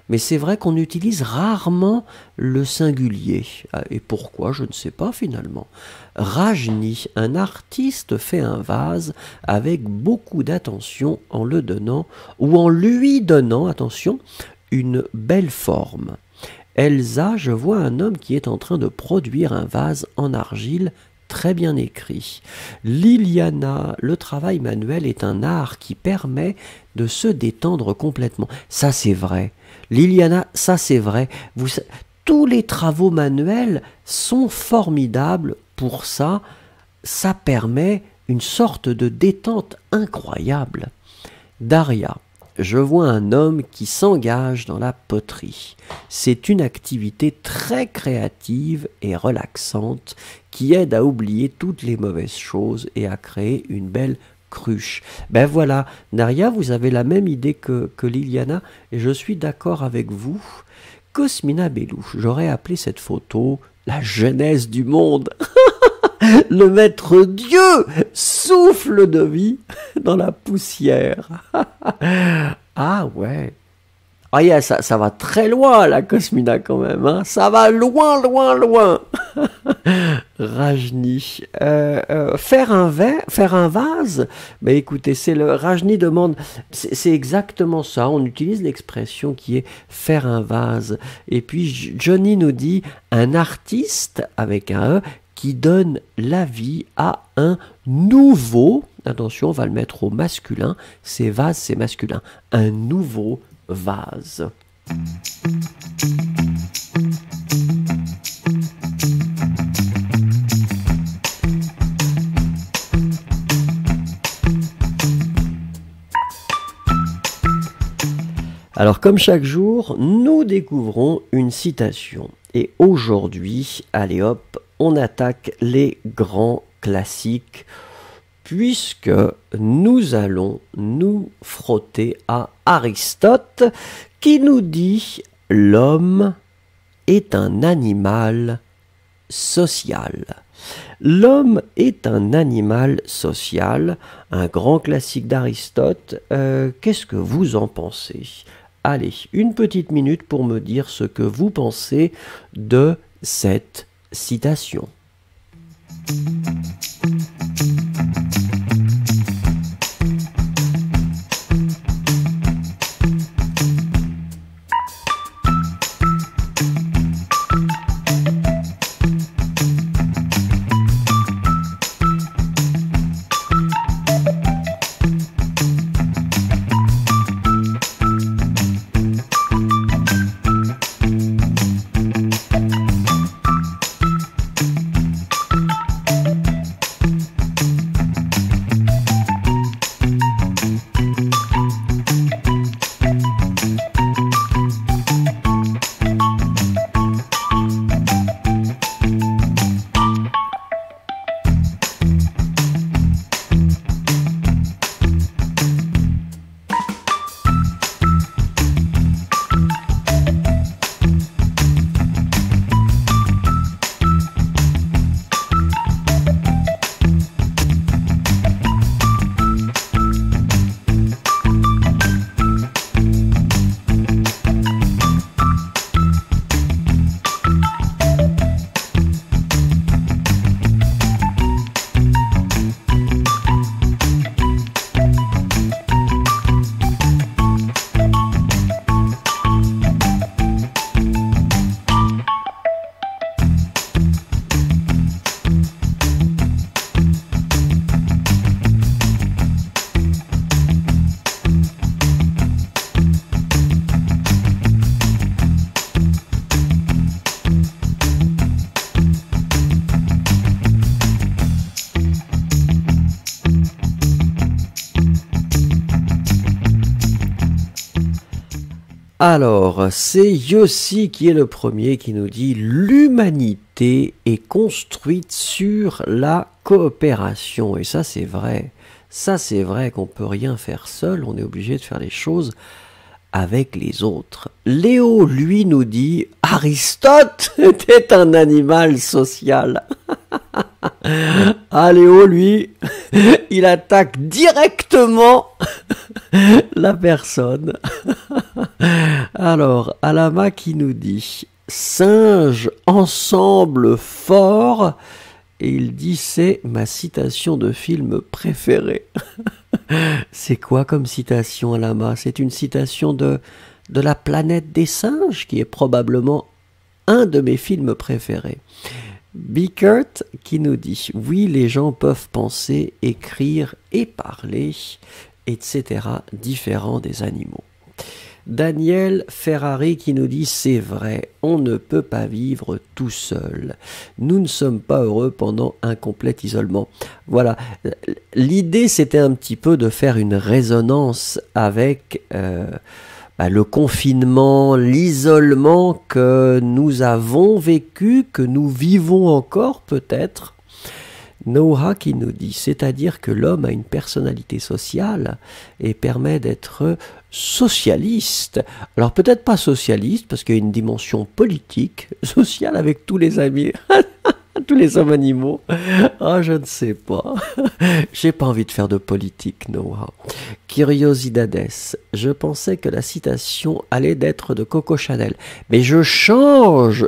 mais c'est vrai qu'on utilise rarement le singulier. Et pourquoi, je ne sais pas finalement. Rajni, un artiste fait un vase avec beaucoup d'attention en le donnant, ou en lui donnant, attention, une belle forme. Elsa, je vois un homme qui est en train de produire un vase en argile. Très bien écrit. Liliana, le travail manuel est un art qui permet de se détendre complètement. Ça, c'est vrai. Liliana, ça, c'est vrai. Tous les travaux manuels sont formidables pour ça. Ça permet une sorte de détente incroyable. Daria, je vois un homme qui s'engage dans la poterie. C'est une activité très créative et relaxante qui aide à oublier toutes les mauvaises choses et à créer une belle cruche. Ben voilà, Daria, vous avez la même idée que Liliana et je suis d'accord avec vous. Cosmina Bellou, j'aurais appelé cette photo la genèse du monde. Le maître Dieu souffle de vie dans la poussière. Ah ouais. Ah yeah, ça va très loin la Cosmina quand même. Hein. Ça va loin, loin, loin. Rajni. Faire un vase. Ben écoutez, Rajni demande. C'est exactement ça. On utilise l'expression qui est faire un vase. Et puis Johnny nous dit un artiste avec un E qui donne la vie à un nouveau, attention, on va le mettre au masculin, c'est vase, c'est masculin, un nouveau vase. Alors, comme chaque jour, nous découvrons une citation. Et aujourd'hui, allez hop, on attaque les grands classiques, puisque nous allons nous frotter à Aristote, qui nous dit « L'homme est un animal social ». L'homme est un animal social, un grand classique d'Aristote. Qu'est-ce que vous en pensez ? Allez, une petite minute pour me dire ce que vous pensez de cette citation. Alors, c'est Yossi qui est le premier qui nous dit l'humanité est construite sur la coopération. Et ça, c'est vrai. Ça, c'est vrai qu'on peut rien faire seul. On est obligé de faire les choses avec les autres. Léo, lui, nous dit Aristote était un animal social. Ah, Léo, lui, il attaque directement la personne. Alors, Alama qui nous dit singes ensemble fort, et il dit c'est ma citation de film préférée. C'est quoi comme citation, Alama? C'est une citation de La planète des singes, qui est probablement un de mes films préférés. Bickert qui nous dit oui, les gens peuvent penser, écrire et parler, etc., différents des animaux. Daniel Ferrari qui nous dit c'est vrai, on ne peut pas vivre tout seul. Nous ne sommes pas heureux pendant un complet isolement. Voilà, l'idée c'était un petit peu de faire une résonance avec le confinement, l'isolement que nous avons vécu, que nous vivons encore peut-être. Noah qui nous dit, c'est-à-dire que l'homme a une personnalité sociale et permet d'être socialiste. Alors peut-être pas socialiste parce qu'il y a une dimension politique, sociale avec tous les amis, tous les hommes animaux. Ah, je ne sais pas. J'ai pas envie de faire de politique, Noah. Curiosidades. Je pensais que la citation allait d'être de Coco Chanel. Mais je change.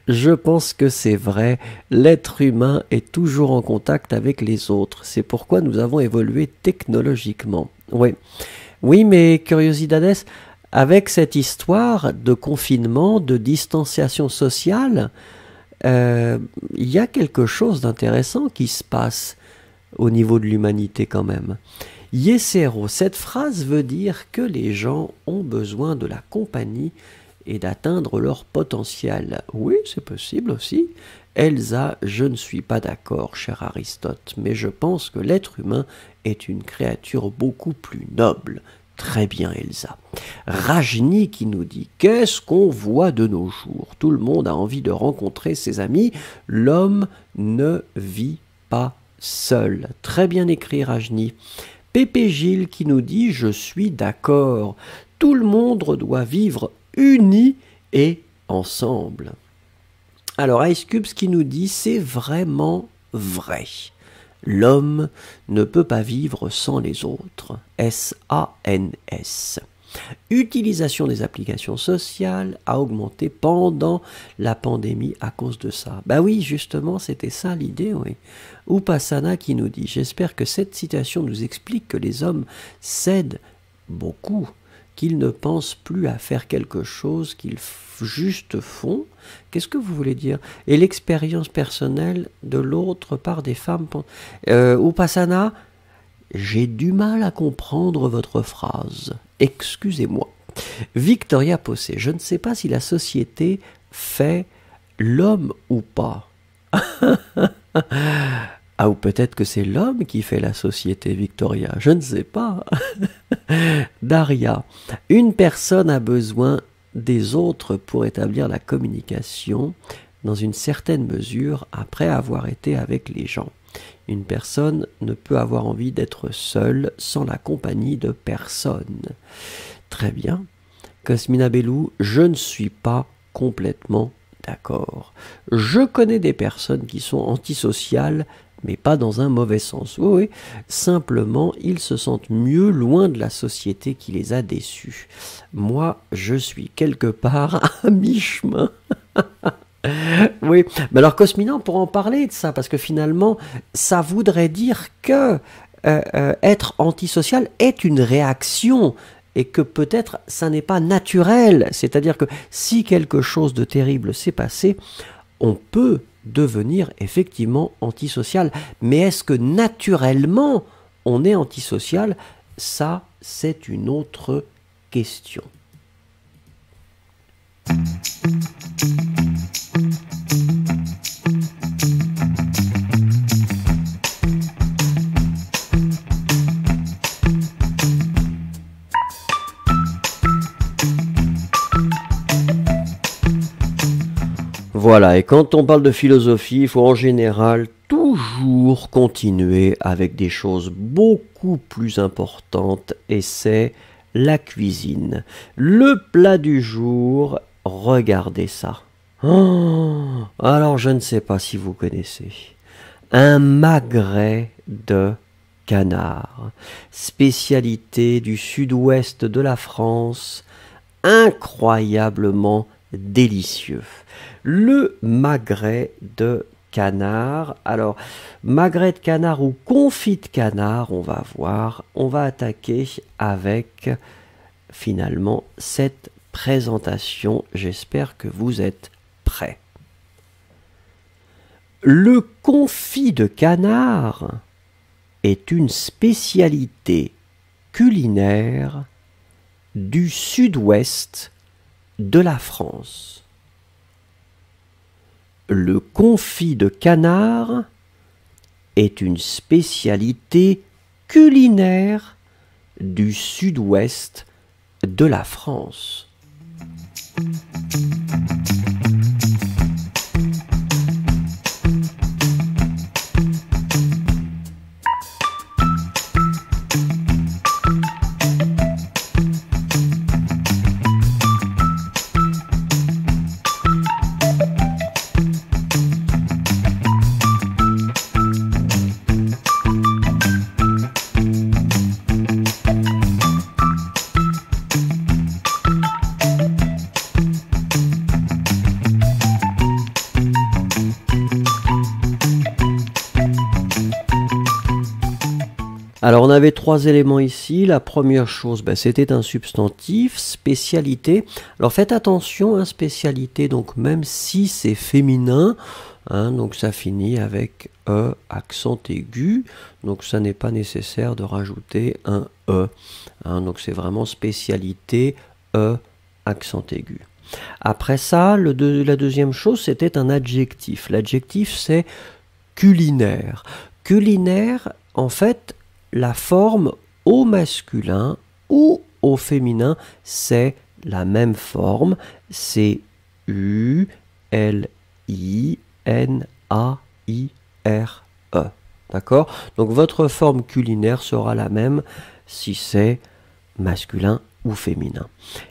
Je pense que c'est vrai. L'être humain est toujours en contact avec les autres. C'est pourquoi nous avons évolué technologiquement. Oui, mais Curiosidades, avec cette histoire de confinement, de distanciation sociale, il y a quelque chose d'intéressant qui se passe au niveau de l'humanité quand même. Yesero, cette phrase veut dire que les gens ont besoin de la compagnie et d'atteindre leur potentiel. Oui, c'est possible aussi. Elsa, je ne suis pas d'accord, cher Aristote, mais je pense que l'être humain est une créature beaucoup plus noble. Très bien, Elsa. Rajni qui nous dit « Qu'est-ce qu'on voit de nos jours? Tout le monde a envie de rencontrer ses amis. L'homme ne vit pas seul. » Très bien écrit, Rajni. Pépé Gilles qui nous dit « Je suis d'accord. Tout le monde doit vivre uni et ensemble. » Alors, Ice Cubes qui nous dit « C'est vraiment vrai. L'homme ne peut pas vivre sans les autres. S-A-N-S. Utilisation des applications sociales a augmenté pendant la pandémie à cause de ça. Bah oui, justement, c'était ça l'idée, oui. Upasana qui nous dit « J'espère que cette citation nous explique que les hommes cèdent beaucoup, qu'ils ne pensent plus à faire quelque chose, qu'ils juste font. » Qu'est-ce que vous voulez dire? Et l'expérience personnelle de l'autre par des femmes. Upasana, j'ai du mal à comprendre votre phrase. Excusez-moi. Victoria Possé, je ne sais pas si la société fait l'homme ou pas. Ah, ou peut-être que c'est l'homme qui fait la société, Victoria. Je ne sais pas. Daria, une personne a besoin des autres pour établir la communication dans une certaine mesure après avoir été avec les gens. Une personne ne peut avoir envie d'être seule sans la compagnie de personne. Très bien. Cosmina Bellou, je ne suis pas complètement d'accord. Je connais des personnes qui sont antisociales, mais pas dans un mauvais sens. Oui, simplement, ils se sentent mieux loin de la société qui les a déçus. Moi, je suis quelque part à mi-chemin. Oui, mais alors Cosmina, on pourra en parler de ça, parce que finalement, ça voudrait dire que être antisocial est une réaction, et que peut-être ça n'est pas naturel. C'est-à-dire que si quelque chose de terrible s'est passé, on peut devenir effectivement antisocial. Mais est-ce que naturellement on est antisocial? Ça, c'est une autre question. Voilà, et quand on parle de philosophie, il faut en général toujours continuer avec des choses beaucoup plus importantes, et c'est la cuisine. Le plat du jour, regardez ça. Oh, alors je ne sais pas si vous connaissez. Un magret de canard, spécialité du sud-ouest de la France, incroyablement délicieux. Le magret de canard. Alors, magret de canard ou confit de canard, on va voir. On va attaquer avec finalement cette présentation. J'espère que vous êtes prêts. Le confit de canard est une spécialité culinaire du sud-ouest de la France. Le confit de canard est une spécialité culinaire du sud-ouest de la France. Alors on avait trois éléments ici. La première chose, c'était un substantif, spécialité. Alors faites attention, hein, spécialité, donc même si c'est féminin, hein, donc ça finit avec E, accent aigu, donc ça n'est pas nécessaire de rajouter un E. Hein, donc c'est vraiment spécialité, E, accent aigu. Après ça, la deuxième chose, c'était un adjectif. L'adjectif, c'est culinaire. Culinaire, en fait, la forme au masculin ou au féminin, c'est la même forme, c'est U-L-I-N-A-I-R-E. D'accord? Donc votre forme culinaire sera la même si c'est masculin ou féminin.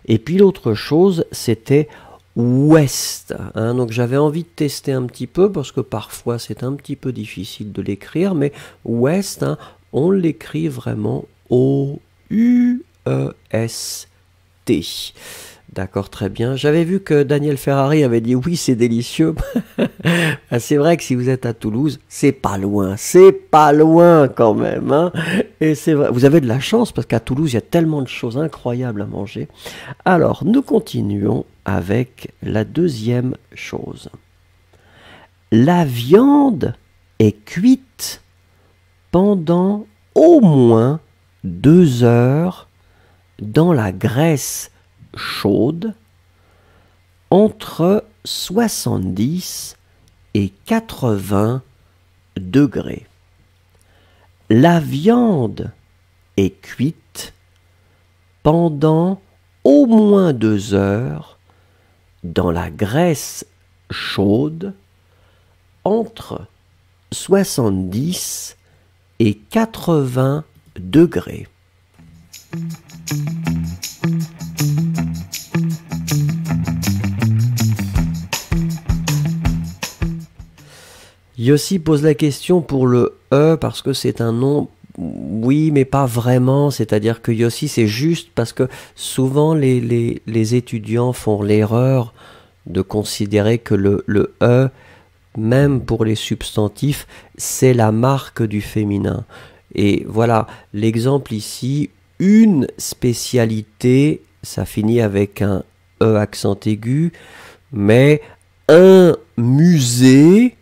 Et puis l'autre chose, c'était ouest. Hein, donc j'avais envie de tester un petit peu parce que parfois c'est un petit peu difficile de l'écrire, mais ouest, hein, on l'écrit vraiment O-U-E-S-T. D'accord, très bien. J'avais vu que Daniel Ferrari avait dit oui, c'est délicieux. C'est vrai que si vous êtes à Toulouse, c'est pas loin quand même. Hein. Et c'est vrai, vous avez de la chance parce qu'à Toulouse, il y a tellement de choses incroyables à manger. Alors, nous continuons avec la deuxième chose. La viande est cuite pendant au moins 2 heures dans la graisse chaude entre 70 et 80 degrés. La viande est cuite pendant au moins 2 heures dans la graisse chaude entre 70 et 80 degrés. Yossi pose la question pour le E parce que c'est un nom, oui, mais pas vraiment. C'est-à-dire que Yossi, c'est juste parce que souvent les étudiants font l'erreur de considérer que le E, même pour les substantifs, c'est la marque du féminin. Et voilà, l'exemple ici, une spécialité, ça finit avec un E accent aigu, mais un musée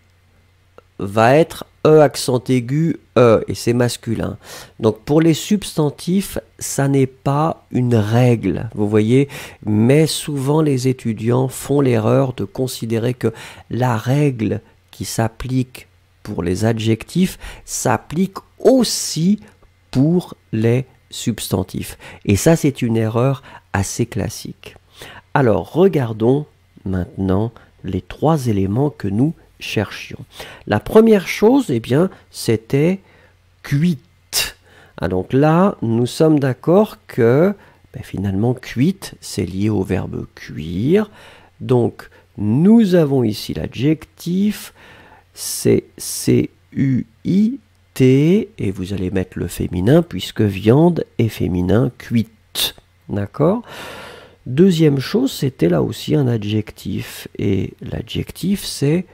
va être E accent aigu, E, et c'est masculin. Donc pour les substantifs, ça n'est pas une règle, vous voyez, mais souvent les étudiants font l'erreur de considérer que la règle qui s'applique pour les adjectifs s'applique aussi pour les substantifs. Et ça, c'est une erreur assez classique. Alors, regardons maintenant les trois éléments que nous cherchions. La première chose, eh bien, c'était cuite. Ah, donc là, nous sommes d'accord que finalement, cuite, c'est lié au verbe cuire. Donc, nous avons ici l'adjectif, c'est C-U-I-T, et vous allez mettre le féminin, puisque viande est féminin, cuite. D'accord ? Deuxième chose, c'était là aussi un adjectif, et l'adjectif, c'est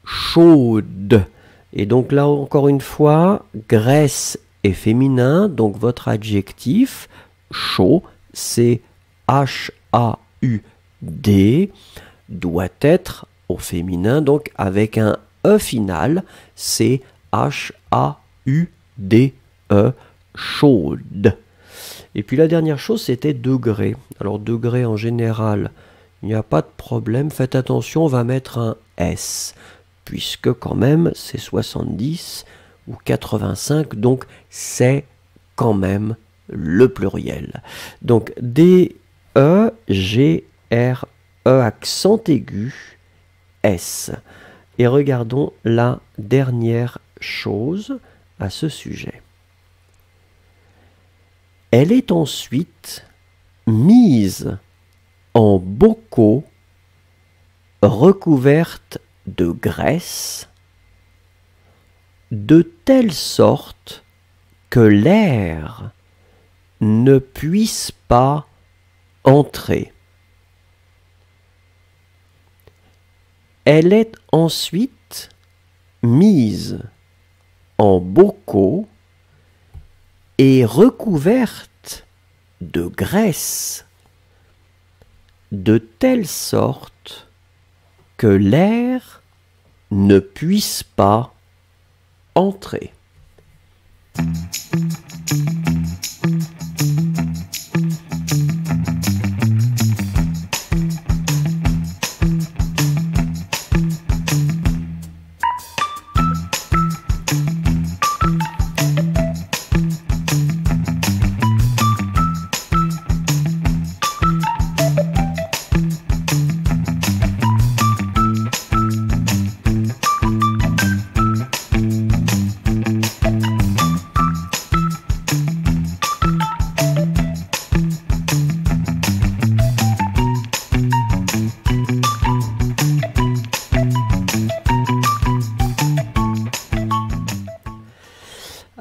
chaude. Et donc là, encore une fois, graisse est féminin, donc votre adjectif, chaud, c'est H-A-U-D, doit être au féminin, donc avec un E final, c'est H-A-U-D-E, chaude. Et puis la dernière chose, c'était degré. Alors degré en général, il n'y a pas de problème, faites attention, on va mettre un S, puisque quand même c'est 70 ou 85, donc c'est quand même le pluriel. Donc D-E-G-R-E accent aigu S. Et regardons la dernière chose à ce sujet. Elle est ensuite mise en bocaux recouverte de graisse, de telle sorte que l'air ne puisse pas entrer. Elle est ensuite mise en bocaux et recouverte de graisse, de telle sorte que l'air ne puisse pas entrer.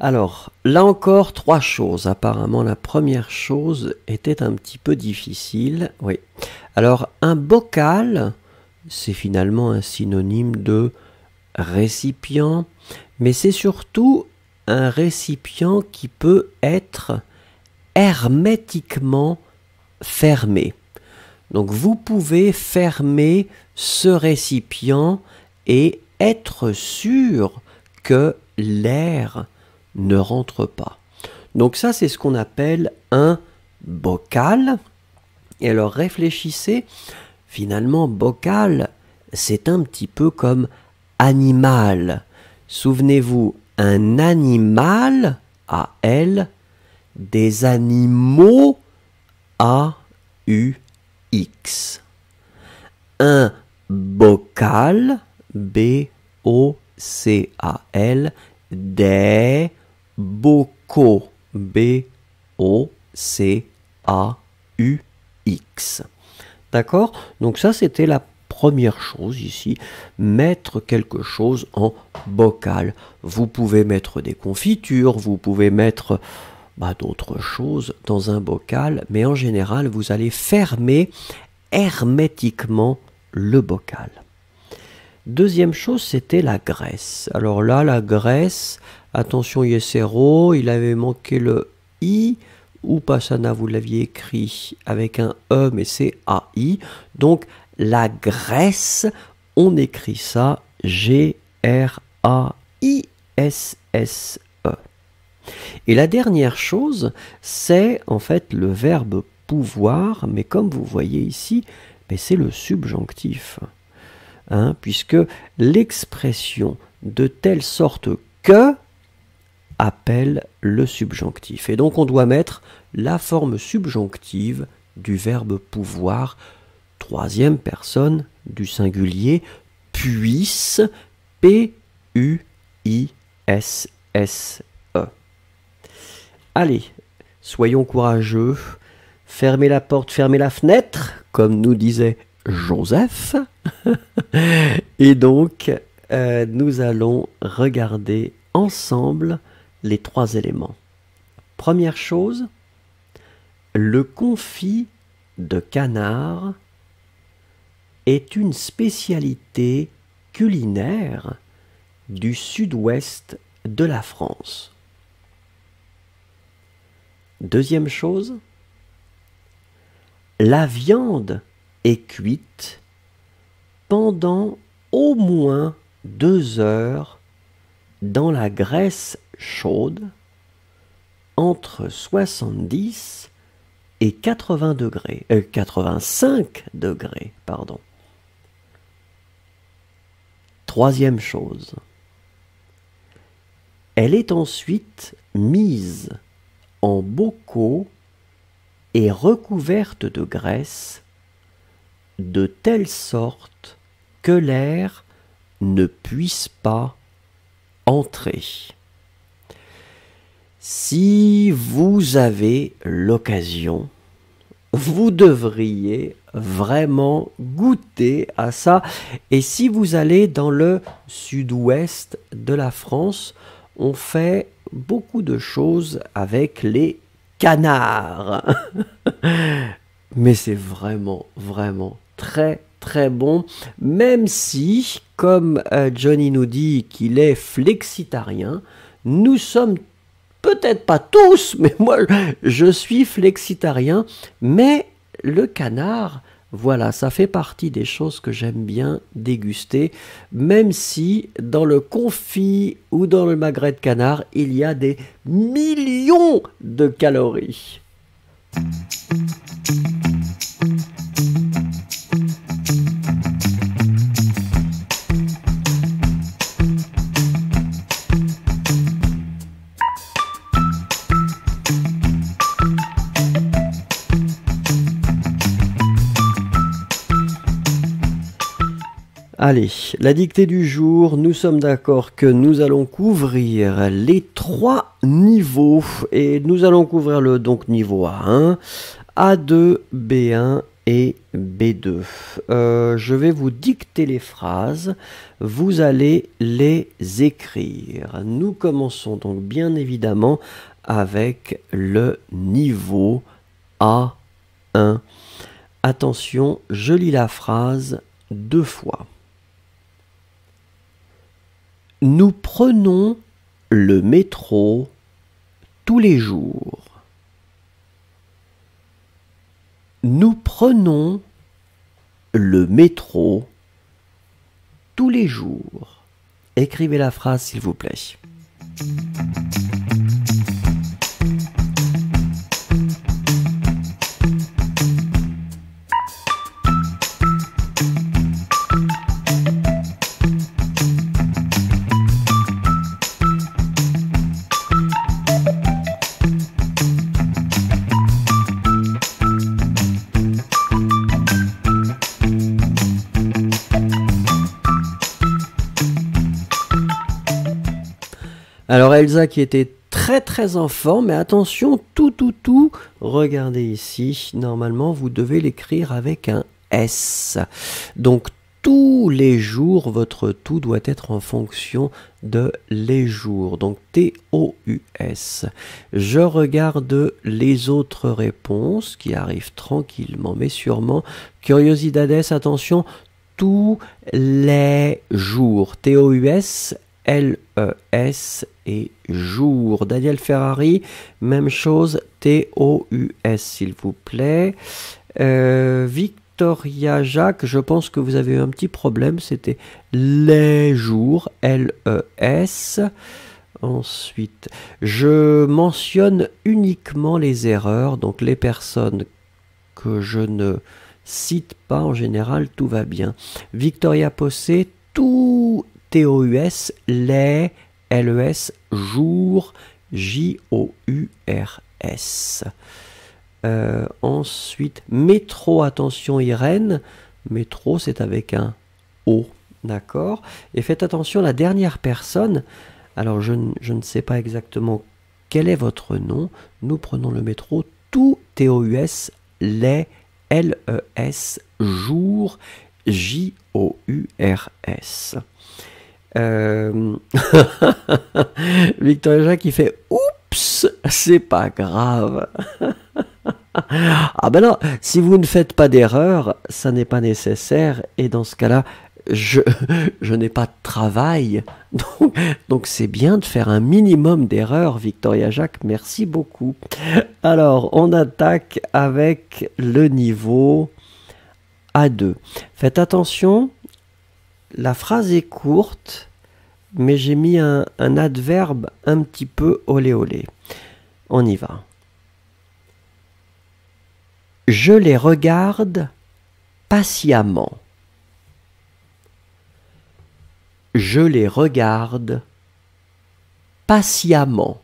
Alors, là encore, trois choses. Apparemment, la première chose était un petit peu difficile. Oui. Alors, un bocal, c'est finalement un synonyme de récipient, mais c'est surtout un récipient qui peut être hermétiquement fermé. Donc, vous pouvez fermer ce récipient et être sûr que l'air ne rentre pas. Donc ça, c'est ce qu'on appelle un bocal. Et alors réfléchissez, finalement, bocal, c'est un petit peu comme animal. Souvenez-vous, un animal, A-L, des animaux, A-U-X. Un bocal, B-O-C-A-L, des bocaux, B-O-C-A-U-X. D'accord? Donc ça, c'était la première chose ici, mettre quelque chose en bocal. Vous pouvez mettre des confitures, vous pouvez mettre d'autres choses dans un bocal, mais en général, vous allez fermer hermétiquement le bocal. Deuxième chose, c'était la graisse. Alors là, la graisse, attention Yesero, il avait manqué le I, ou Passana, vous l'aviez écrit avec un E, mais c'est AI. Donc, la graisse, on écrit ça G-R-A-I-S-S-E. Et la dernière chose, c'est en fait le verbe pouvoir, mais comme vous voyez ici, c'est le subjonctif. Puisque l'expression de telle sorte que appelle le subjonctif. Et donc on doit mettre la forme subjonctive du verbe pouvoir troisième personne du singulier, puisse, P-U-I-S-S-E. Allez, soyons courageux, fermez la porte, fermez la fenêtre, comme nous disait Joseph. Et donc, nous allons regarder ensemble les trois éléments. Première chose, le confit de canard est une spécialité culinaire du sud-ouest de la France. Deuxième chose, la viande est cuite pendant au moins 2 heures dans la graisse chaude entre 70 et 80 degrés, 85 degrés, pardon. Troisième chose, elle est ensuite mise en bocaux et recouverte de graisse de telle sorte que l'air ne puisse pas entrer. Si vous avez l'occasion, vous devriez vraiment goûter à ça. Et si vous allez dans le sud-ouest de la France, on fait beaucoup de choses avec les canards. Mais c'est vraiment, vraiment très, très bon. Même si, comme Johnny nous dit qu'il est flexitarien, nous sommes peut-être pas tous, mais moi je suis flexitarien, mais le canard, voilà, ça fait partie des choses que j'aime bien déguster, même si dans le confit ou dans le magret de canard, il y a des millions de calories. Allez, la dictée du jour, nous sommes d'accord que nous allons couvrir les 3 niveaux et nous allons couvrir le donc niveau A1, A2, B1 et B2. Je vais vous dicter les phrases, vous allez les écrire. Nous commençons donc bien évidemment avec le niveau A1. Attention, je lis la phrase 2 fois. Nous prenons le métro tous les jours. Nous prenons le métro tous les jours. Écrivez la phrase s'il vous plaît. Alors Elsa qui était très enfant, mais attention, tout, regardez ici, normalement vous devez l'écrire avec un S. Donc tous les jours, votre tout doit être en fonction de les jours, donc T-O-U-S. Je regarde les autres réponses qui arrivent tranquillement, mais sûrement. Curiosidades, attention, tous les jours, T-O-U-S, L-E-S et jour. Daniel Ferrari, même chose, T-O-U-S, s'il vous plaît. Victoria Jacques, je pense que vous avez eu un petit problème, c'était les jours, L-E-S. Ensuite, je mentionne uniquement les erreurs, donc les personnes que je ne cite pas, en général, tout va bien. Victoria Possé, tout T-O-U-S, les, L-E-S, jour, J-O-U-R-S. Ensuite, métro, attention Irène. Métro, c'est avec un O, d'accord? Et faites attention, la dernière personne, alors je ne sais pas exactement quel est votre nom. Nous prenons le métro, tout, T-O-U-S, les, L-E-S, jour, J-O-U-R-S. Victor Jacques qui fait oups, c'est pas grave. Ah ben non, si vous ne faites pas d'erreur, ça n'est pas nécessaire, et dans ce cas-là, je n'ai pas de travail, donc c'est bien de faire un minimum d'erreurs, Victoria Jacques, merci beaucoup. Alors, on attaque avec le niveau A2. Faites attention, la phrase est courte, mais j'ai mis un adverbe un petit peu olé olé. On y va. Je les regarde patiemment. Je les regarde patiemment.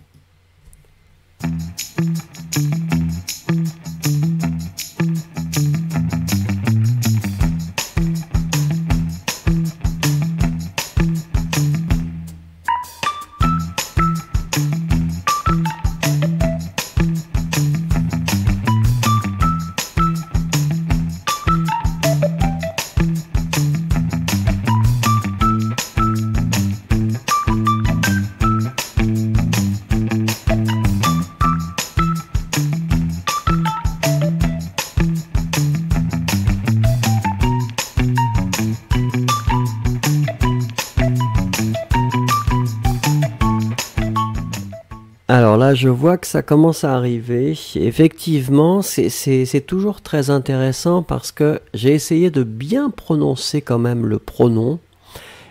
Alors là, je vois que ça commence à arriver. Effectivement, c'est toujours très intéressant parce que j'ai essayé de bien prononcer quand même le pronom.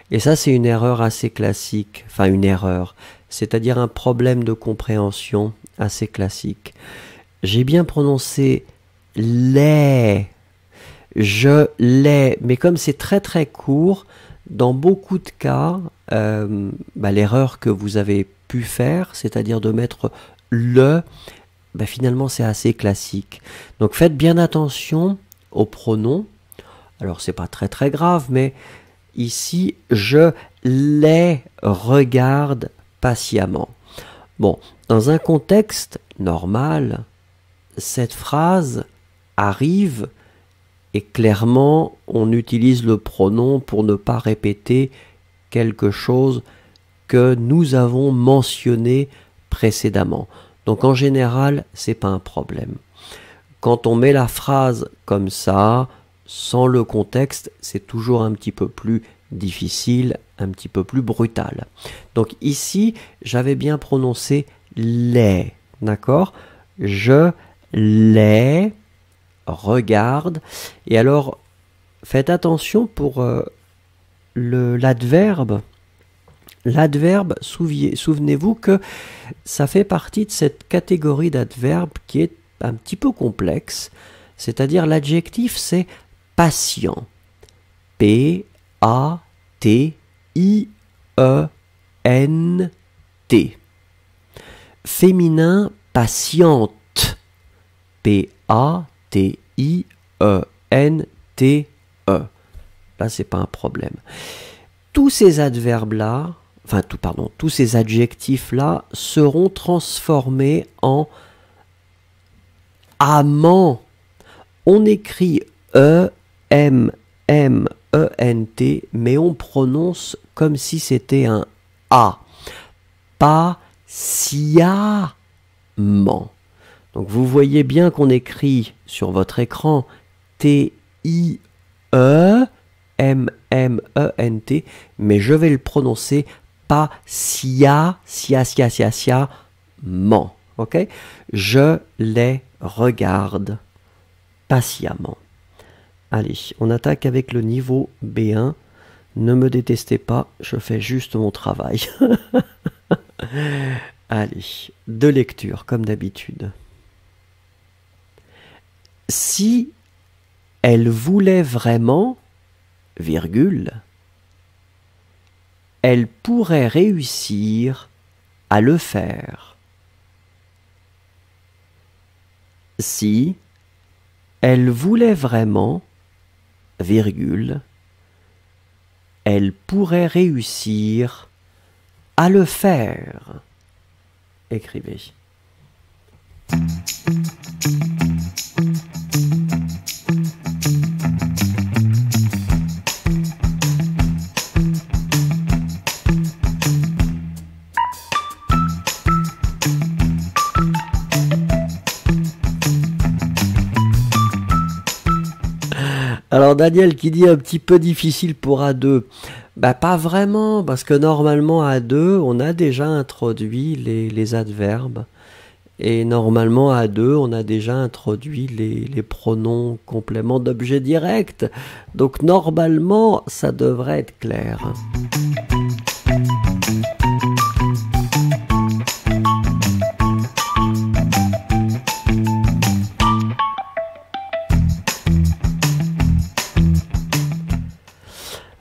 Et ça, c'est une erreur assez classique. Enfin, une erreur. C'est-à-dire un problème de compréhension assez classique. J'ai bien prononcé les. Je l'ai. Mais comme c'est très très court, dans beaucoup de cas, l'erreur que vous avez pu faire, c'est-à-dire de mettre le, finalement c'est assez classique. Donc faites bien attention aux pronoms. Alors c'est pas très très grave, mais ici je les regarde patiemment. Bon, dans un contexte normal, cette phrase arrive et clairement on utilise le pronom pour ne pas répéter quelque chose que nous avons mentionné précédemment. Donc en général, c'est pas un problème. Quand on met la phrase comme ça, sans le contexte, c'est toujours un petit peu plus difficile, un petit peu plus brutal. Donc ici, j'avais bien prononcé les, d'accord? Je les regarde. Et alors, faites attention pour l'adverbe. L'adverbe, souvenez-vous que ça fait partie de cette catégorie d'adverbes qui est un petit peu complexe, c'est-à-dire l'adjectif c'est patient. P-A-T-I-E-N-T. Féminin patiente. P-A-T-I-E-N-T-E. Là, c'est pas un problème. Tous ces adverbes-là, tous ces adjectifs-là seront transformés en amant. On écrit E-M-M-E-N-T, mais on prononce comme si c'était un A. Patiemment. Donc vous voyez bien qu'on écrit sur votre écran T-I-E-M-M-E-N-T, mais je vais le prononcer patiemment. Ok? Je les regarde patiemment. Allez, on attaque avec le niveau B1. Ne me détestez pas, je fais juste mon travail. Allez, deux lectures comme d'habitude. Si elle voulait vraiment, virgule, elle pourrait réussir à le faire. si elle voulait vraiment, virgule, elle pourrait réussir à le faire. Écrivez. Alors Daniel qui dit un petit peu difficile pour A2. Bah pas vraiment, parce que normalement A2, on a déjà introduit les adverbes. Et normalement A2, on a déjà introduit les pronoms compléments d'objet direct. Donc normalement, ça devrait être clair.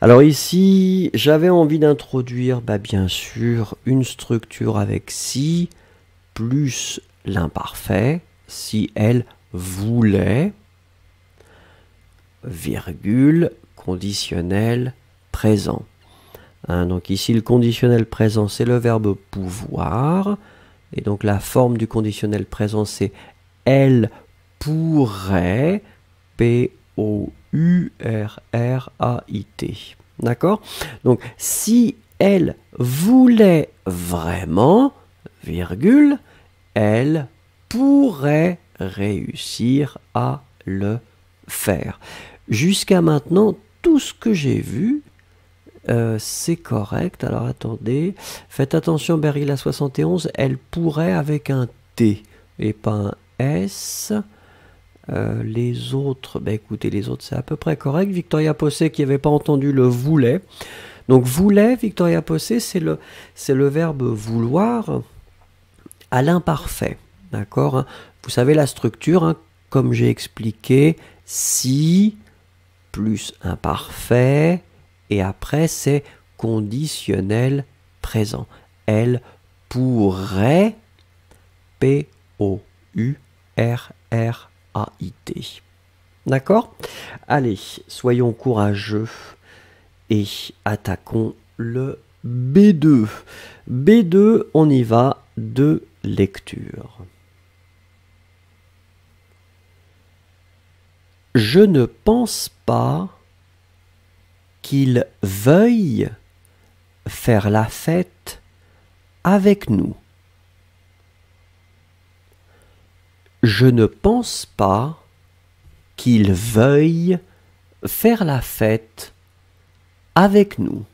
Alors ici, j'avais envie d'introduire, bien sûr, une structure avec si plus l'imparfait, si elle voulait, virgule, conditionnel présent. Donc ici, le conditionnel présent, c'est le verbe pouvoir. Et donc la forme du conditionnel présent, c'est elle pourrait, P-O-U-R-R-A-I-T. D'accord? Donc, si elle voulait vraiment, virgule, elle pourrait réussir à le faire. Jusqu'à maintenant, tout ce que j'ai vu, c'est correct. Alors, attendez. Faites attention, Beryl à 71, elle pourrait avec un T et pas un S. Les autres, écoutez, les autres c'est à peu près correct. Victoria Possé qui n'avait pas entendu le voulait. Donc voulait, Victoria Possé, c'est le verbe vouloir à l'imparfait. D'accord? Vous savez la structure, comme j'ai expliqué, si plus imparfait, et après c'est conditionnel présent. Elle pourrait, P-O-U-R-R-A-I-T. D'accord? Allez, soyons courageux et attaquons le B2. B2, on y va de lecture. Je ne pense pas qu'il veuille faire la fête avec nous. Je ne pense pas qu'il veuille faire la fête avec nous.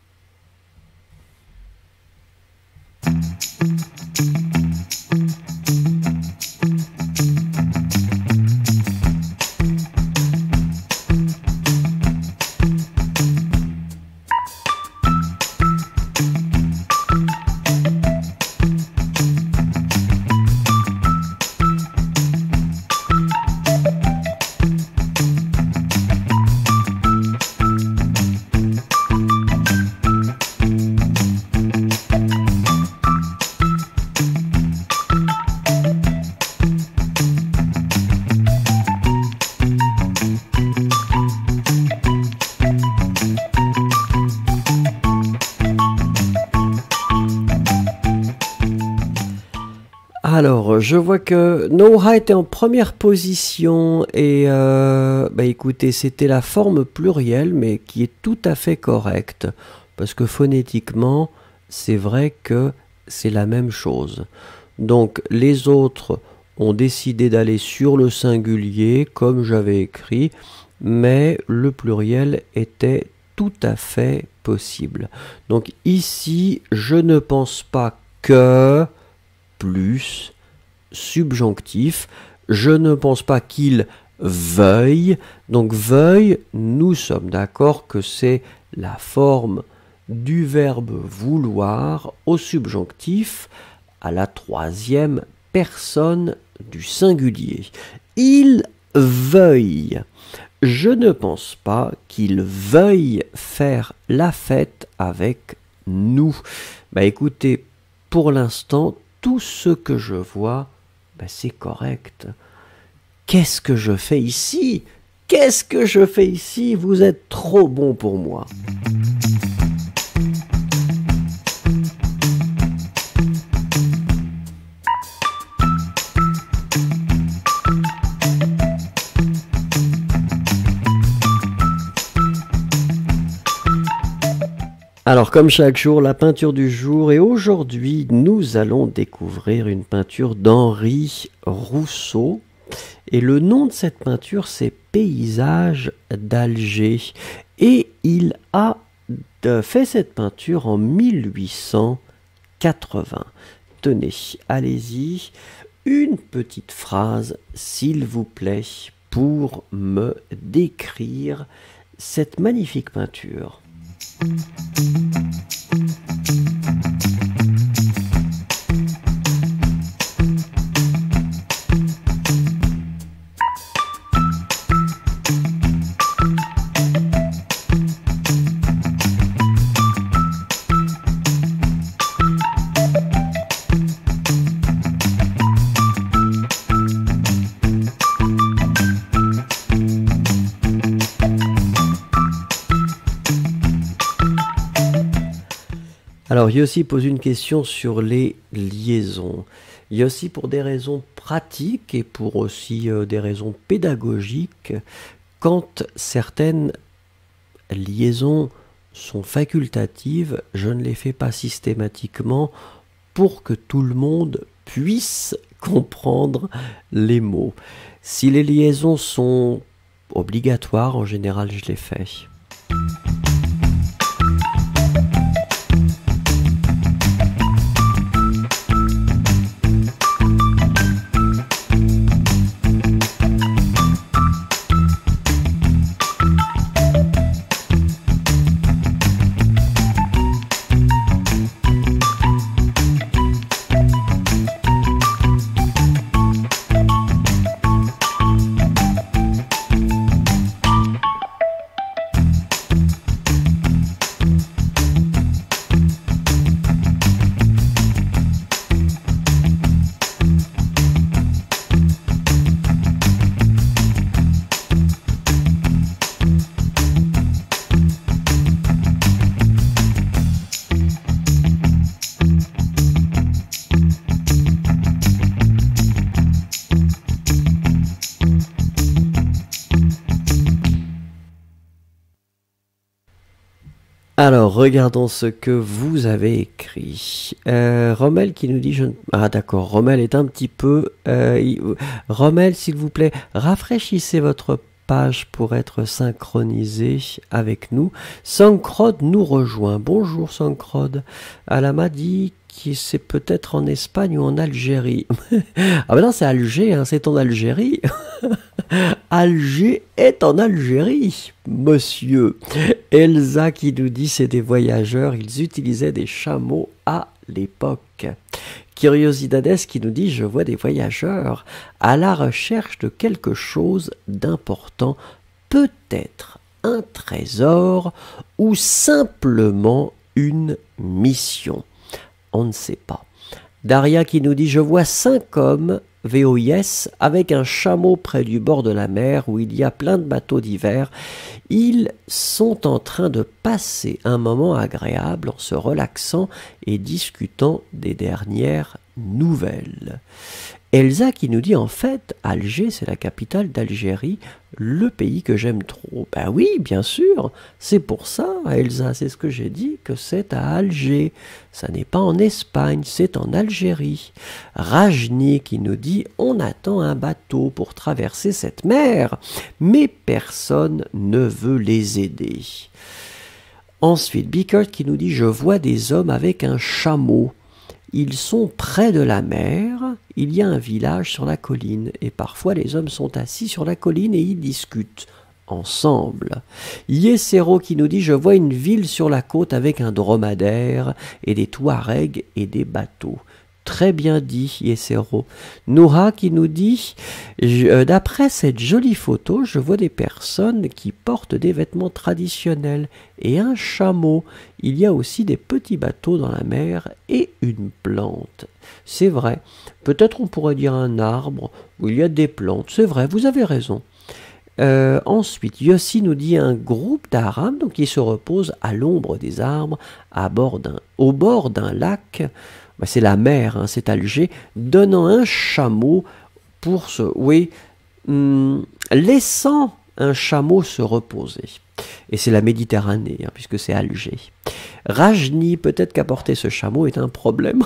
Alors, je vois que Noah était en première position et écoutez, c'était la forme plurielle, mais qui est tout à fait correcte, parce que phonétiquement, c'est vrai que c'est la même chose. Donc, les autres ont décidé d'aller sur le singulier, comme j'avais écrit, mais le pluriel était tout à fait possible. Donc ici, je ne pense pas que plus subjonctif. Je ne pense pas qu'il veuille. Donc veuille, nous sommes d'accord que c'est la forme du verbe vouloir au subjonctif à la troisième personne du singulier. Il veuille. Je ne pense pas qu'il veuille faire la fête avec nous. Écoutez, pour l'instant, tout ce que je vois, c'est correct. qu'est-ce que je fais ici? Qu'est-ce que je fais ici? Vous êtes trop bon pour moi. Alors comme chaque jour, la peinture du jour, et aujourd'hui nous allons découvrir une peinture d'Henri Rousseau. Et le nom de cette peinture, c'est Paysage d'Alger. Et il a fait cette peinture en 1880. Tenez, allez-y, une petite phrase, s'il vous plaît, pour me décrire cette magnifique peinture. Alors, Yossi pose une question sur les liaisons. Yossi, pour des raisons pratiques et pour aussi des raisons pédagogiques, quand certaines liaisons sont facultatives, je ne les fais pas systématiquement pour que tout le monde puisse comprendre les mots. Si les liaisons sont obligatoires, en général, je les fais. Alors, regardons ce que vous avez écrit. Rommel qui nous dit... Ah d'accord, Rommel est un petit peu... Rommel, s'il vous plaît, rafraîchissez votre page pour être synchronisé avec nous. Sankrod nous rejoint. Bonjour Sankrod. Alama dit que c'est peut-être en Espagne ou en Algérie. Ah ben non, c'est Alger, hein, c'est en Algérie. Alger est en Algérie, monsieur. Elsa qui nous dit c'est des voyageurs, ils utilisaient des chameaux à l'époque. Curiosidades qui nous dit je vois des voyageurs à la recherche de quelque chose d'important, peut-être un trésor ou simplement une mission. On ne sait pas. Daria qui nous dit je vois 5 hommes VOIS avec un chameau près du bord de la mer où il y a plein de bateaux d'hiver. Ils sont en train de passer un moment agréable en se relaxant et discutant des dernières nouvelles. Elsa qui nous dit en fait Alger c'est la capitale d'Algérie, le pays que j'aime trop. Ben oui, bien sûr, c'est pour ça Elsa, c'est ce que j'ai dit, que c'est à Alger. Ça n'est pas en Espagne, c'est en Algérie. Rajni qui nous dit on attend un bateau pour traverser cette mer, mais personne ne veut les aider. Ensuite, Bickert qui nous dit je vois des hommes avec un chameau. Ils sont près de la mer, il y a un village sur la colline, et parfois les hommes sont assis sur la colline et ils discutent ensemble. Yesero qui nous dit « Je vois une ville sur la côte avec un dromadaire et des touaregs et des bateaux. » Très bien dit, Yesero. Noura qui nous dit d'après cette jolie photo, je vois des personnes qui portent des vêtements traditionnels et un chameau. Il y a aussi des petits bateaux dans la mer et une plante. C'est vrai. Peut-être on pourrait dire un arbre où il y a des plantes. C'est vrai, vous avez raison. Ensuite, Yossi nous dit un groupe d'Arabes donc, qui se reposent à l'ombre des arbres au bord d'un lac. Ben, c'est la mer, hein, c'est Alger, donnant un chameau pour se... Oui, laissant un chameau se reposer. Et c'est la Méditerranée, hein, puisque c'est Alger. Rajni, peut-être qu'apporter ce chameau est un problème.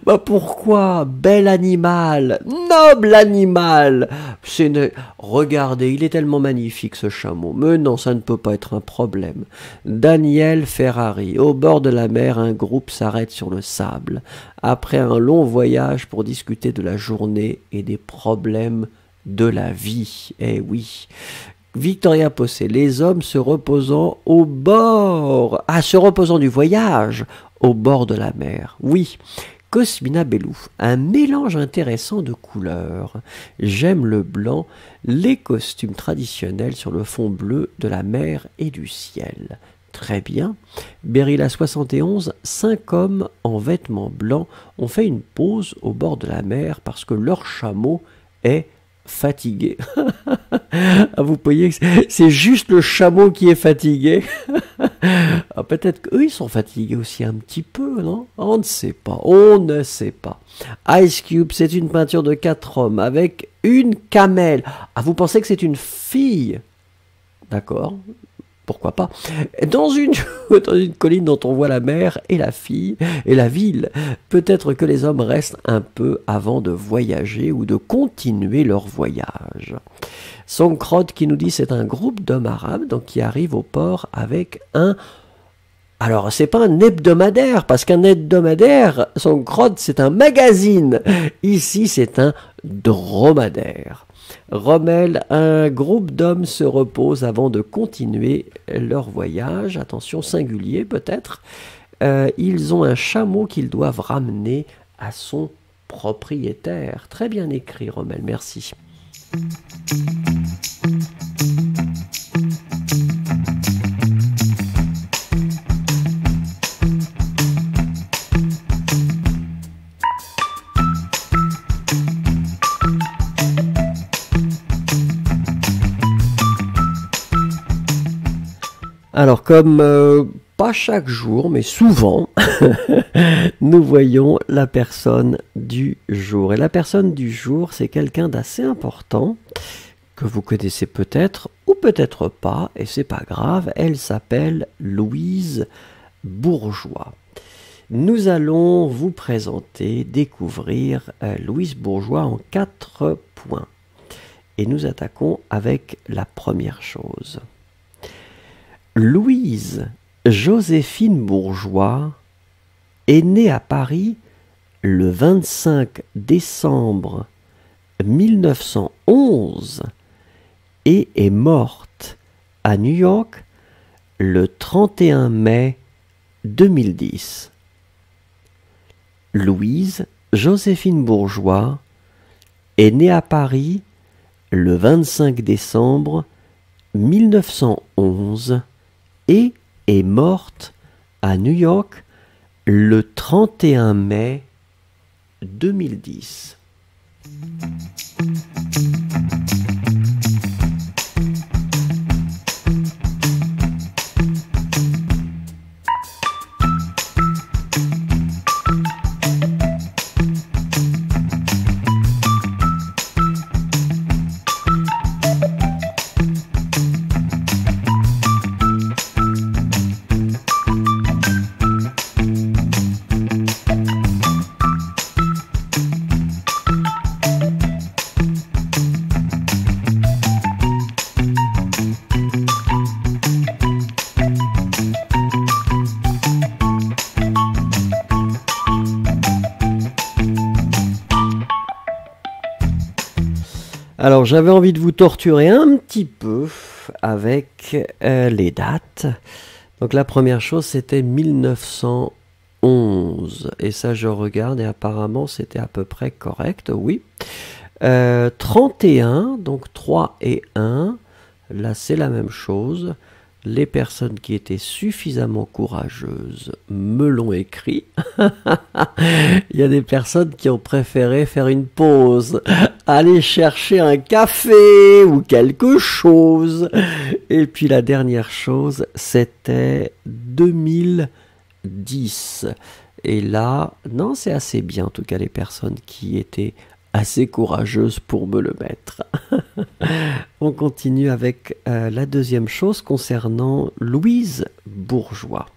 Bah pourquoi? Bel animal, noble animal. Regardez, il est tellement magnifique ce chameau. Mais non, ça ne peut pas être un problème. Daniel Ferrari, au bord de la mer, un groupe s'arrête sur le sable. Après un long voyage pour discuter de la journée et des problèmes de la vie. Eh oui. Victoria Possé, les hommes se reposant se reposant du voyage au bord de la mer. Oui. Cosmina Bellou, un mélange intéressant de couleurs. J'aime le blanc, les costumes traditionnels sur le fond bleu de la mer et du ciel. Très bien. Berilla 71, 5 hommes en vêtements blancs ont fait une pause au bord de la mer parce que leur chameau est fatigué. Ah, vous voyez que c'est juste le chameau qui est fatigué. Ah, peut-être qu'eux ils sont fatigués aussi un petit peu, non? On ne sait pas, on ne sait pas. Ice Cube, c'est une peinture de 4 hommes avec une camelle. Ah, vous pensez que c'est une fille? D'accord, pourquoi pas. Dans une colline dont on voit la mer et la fille et la ville. Peut-être que les hommes restent un peu avant de voyager ou de continuer leur voyage. Sonkrod qui nous dit c'est un groupe d'hommes arabes donc qui arrive au port avec un... Alors, c'est pas un hebdomadaire, parce qu'un hebdomadaire, Sonkrod, c'est un magazine. Ici, c'est un dromadaire. Rommel, un groupe d'hommes se repose avant de continuer leur voyage. Attention, singulier peut-être. Ils ont un chameau qu'ils doivent ramener à son propriétaire. Très bien écrit, Rommel, merci. Alors, comme pas chaque jour, mais souvent, nous voyons la personne du jour. Et la personne du jour, c'est quelqu'un d'assez important, que vous connaissez peut-être, ou peut-être pas, et c'est pas grave, elle s'appelle Louise Bourgeois. Nous allons vous présenter, découvrir Louise Bourgeois en 4 points. Et nous attaquons avec la première chose. Louise Joséphine Bourgeois est née à Paris le 25 décembre 1911 et est morte à New York le 31 mai 2010. Louise Joséphine Bourgeois est née à Paris le 25 décembre 1911 et est morte à New York le 31 mai 2010. Alors j'avais envie de vous torturer un petit peu avec les dates, Donc la première chose, c'était 1911. Et ça, je regarde et apparemment, c'était à peu près correct, oui. 31, donc 3 et 1. Là, c'est la même chose. Les personnes qui étaient suffisamment courageuses me l'ont écrit. Il y a des personnes qui ont préféré faire une pause, aller chercher un café ou quelque chose. Et puis la dernière chose, c'était 2010. Et là, non, c'est assez bien, en tout cas les personnes qui étaient assez courageuse pour me le mettre. On continue avec la deuxième chose concernant Louise Bourgeois.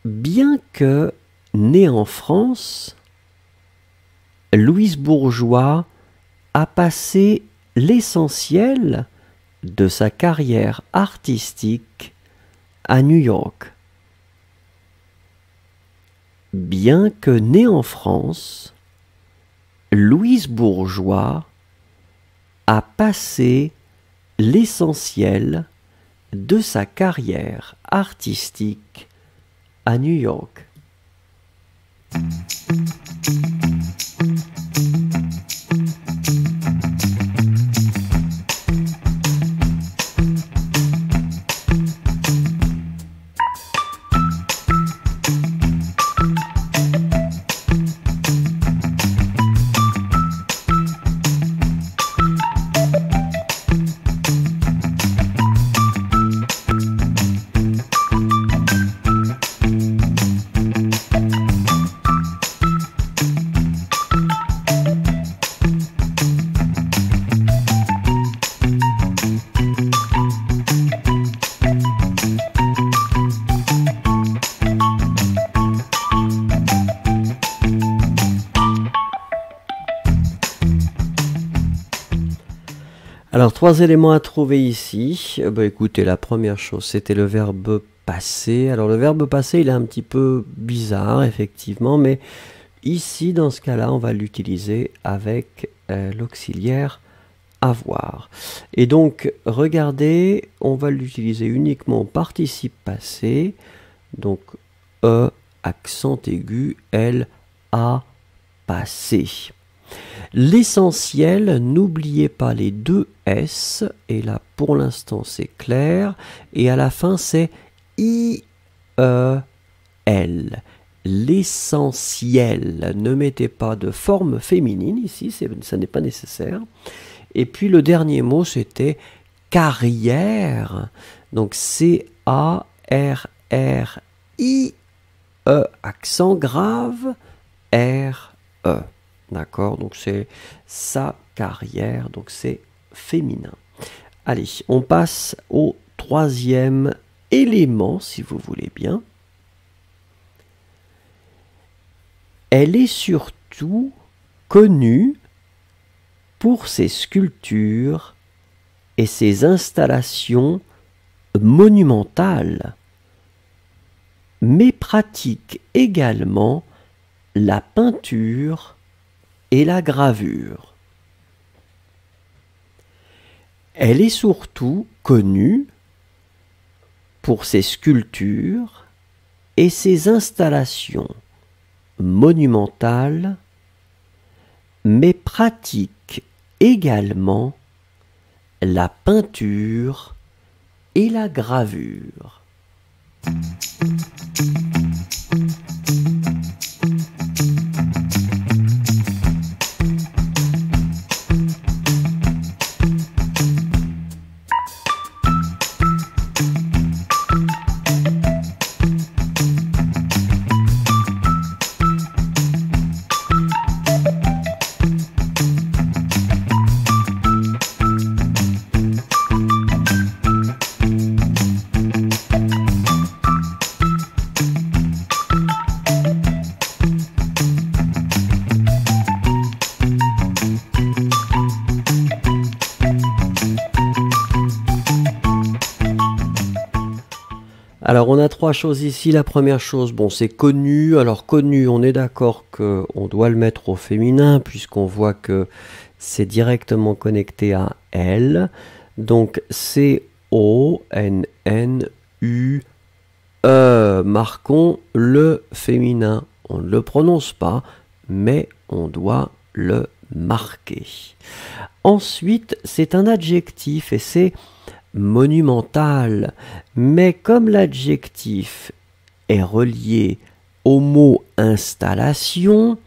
Bien que née en France, Louise Bourgeois a passé l'essentiel de sa carrière artistique à New York. Bien que née en France, Louise Bourgeois a passé l'essentiel de sa carrière artistique à New York. Alors, 3 éléments à trouver ici. Écoutez, la première chose, c'était le verbe passer. Alors, le verbe passer, il est un petit peu bizarre, effectivement, mais ici, dans ce cas-là, on va l'utiliser avec l'auxiliaire avoir. Et donc, regardez, on va l'utiliser uniquement au participe passé. Donc, accent aigu, L, A, passé. L'essentiel, n'oubliez pas les deux S, et là pour l'instant c'est clair, et à la fin c'est I-E-L. L'essentiel, ne mettez pas de forme féminine ici, ça n'est pas nécessaire. Et puis le dernier mot c'était carrière, donc C-A-R-R-I-E, accent grave, R-E. D'accord, donc c'est sa carrière, donc c'est féminin. Allez, on passe au troisième élément, si vous voulez bien. Elle est surtout connue pour ses sculptures et ses installations monumentales, mais pratique également la peinture et la gravure. Elle est surtout connue pour ses sculptures et ses installations monumentales, mais pratique également la peinture et la gravure. Alors on a 3 choses ici. La première chose, bon, c'est connu. Alors connu, on est d'accord qu'on doit le mettre au féminin puisqu'on voit que c'est directement connecté à elle. Donc c'est O-N-N-U-E. Marquons le féminin. On ne le prononce pas, mais on doit le marquer. Ensuite, c'est un adjectif et c'est monumental. Mais comme l'adjectif est relié au mot installation,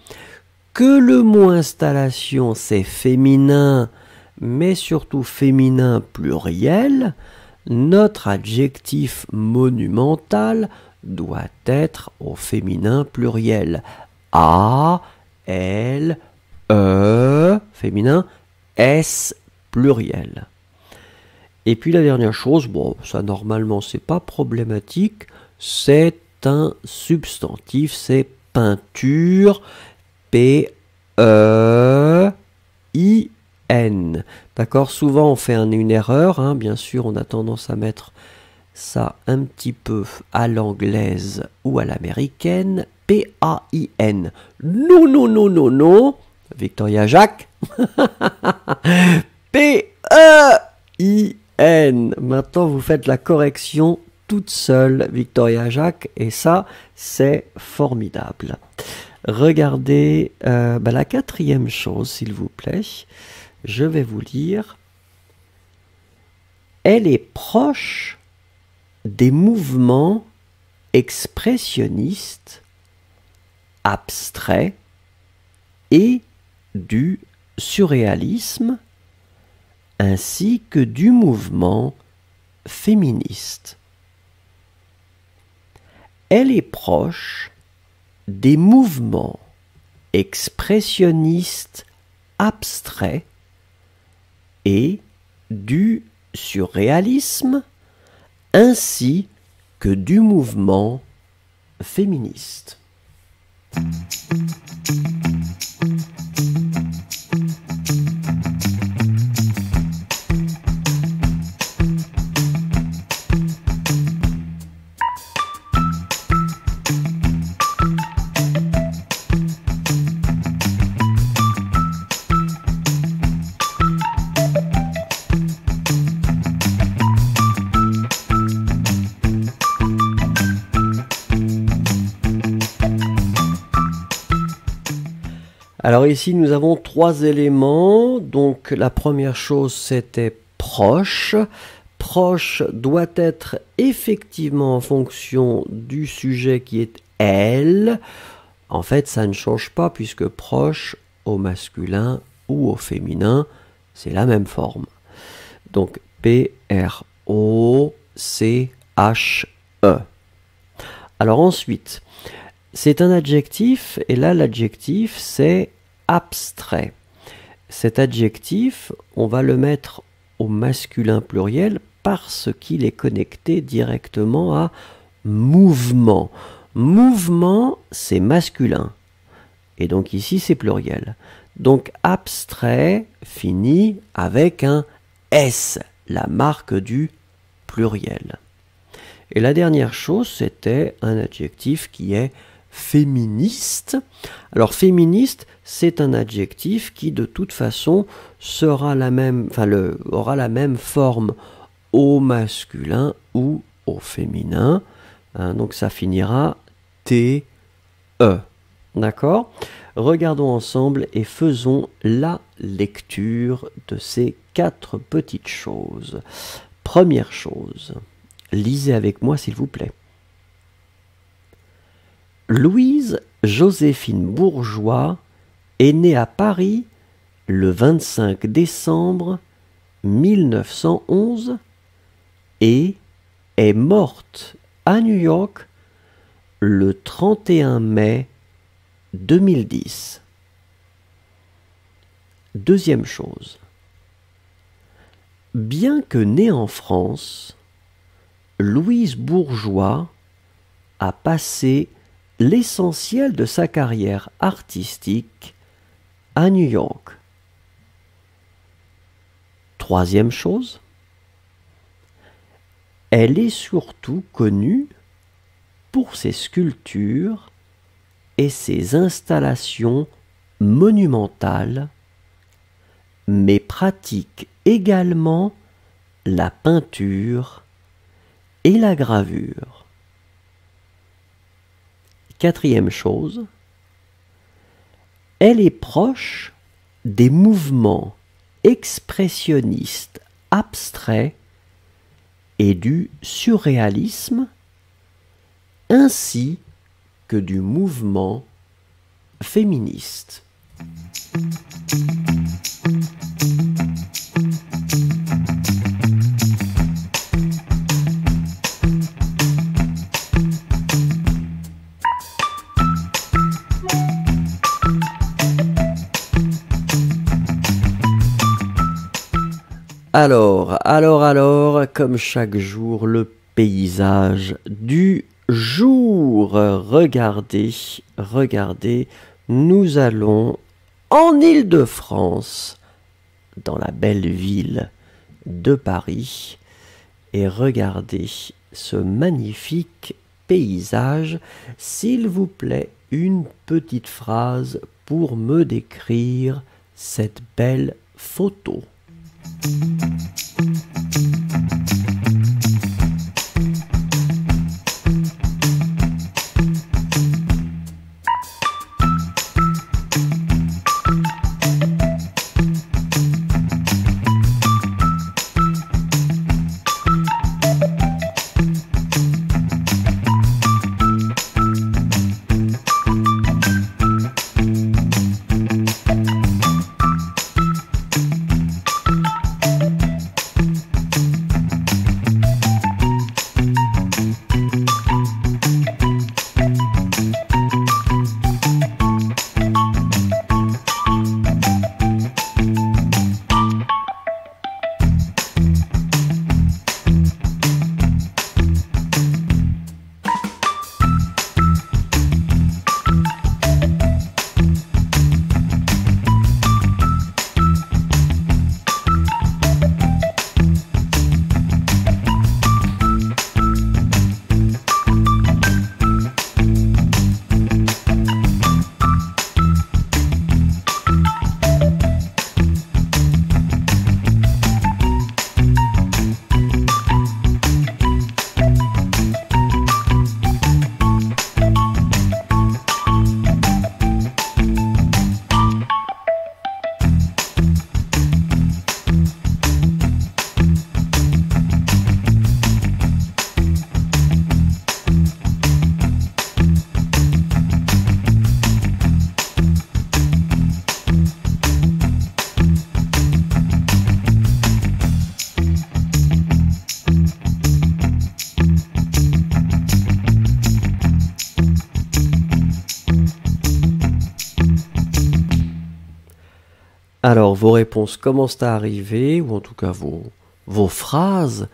que le mot installation c'est féminin, mais surtout féminin pluriel, notre adjectif monumental doit être au féminin pluriel. A, L, E, féminin, S, pluriel. Et puis la dernière chose, bon, ça normalement c'est pas problématique, c'est un substantif, c'est peinture, P-E-I-N. D'accord, souvent on fait une erreur, hein, bien sûr on a tendance à mettre ça un petit peu à l'anglaise ou à l'américaine, P-A-I-N. Non, non, non, non, non, Victoria Jacques, P-E-I-N. Maintenant vous faites la correction toute seule, Victoria Jacques, et ça c'est formidable. Regardez la quatrième chose, s'il vous plaît. Je vais vous lire. Elle est proche des mouvements expressionnistes, abstraits et du surréalisme, ainsi que du mouvement féministe. Elle est proche des mouvements expressionnistes abstraits et du surréalisme, ainsi que du mouvement féministe. Alors ici nous avons trois éléments, donc la première chose c'était proche. Proche doit être effectivement en fonction du sujet qui est elle. En fait ça ne change pas puisque proche au masculin ou au féminin c'est la même forme. Donc P-R-O-C-H-E. Alors ensuite, c'est un adjectif, et là l'adjectif c'est abstrait. Cet adjectif, on va le mettre au masculin pluriel parce qu'il est connecté directement à mouvement. Mouvement, c'est masculin. Et donc ici c'est pluriel. Donc abstrait finit avec un S, la marque du pluriel. Et la dernière chose, c'était un adjectif qui est féministe. Alors féministe, c'est un adjectif qui de toute façon sera aura la même forme au masculin ou au féminin. Hein, donc ça finira T-E. D'accord ? Regardons ensemble et faisons la lecture de ces quatre petites choses. Première chose, lisez avec moi s'il vous plaît. Louise Joséphine Bourgeois est née à Paris le 25 décembre 1911 et est morte à New York le 31 mai 2010. Deuxième chose. Bien que née en France, Louise Bourgeois a passé l'essentiel de sa carrière artistique à New York. Troisième chose, elle est surtout connue pour ses sculptures et ses installations monumentales, mais pratique également la peinture et la gravure. Quatrième chose, elle est proche des mouvements expressionnistes abstraits et du surréalisme, ainsi que du mouvement féministe. Alors, comme chaque jour, le paysage du jour. Regardez, nous allons en Île-de-France, dans la belle ville de Paris, et regardez ce magnifique paysage. S'il vous plaît, une petite phrase pour me décrire cette belle photo. Alors, vos réponses commencent à arriver, ou en tout cas vos phrases.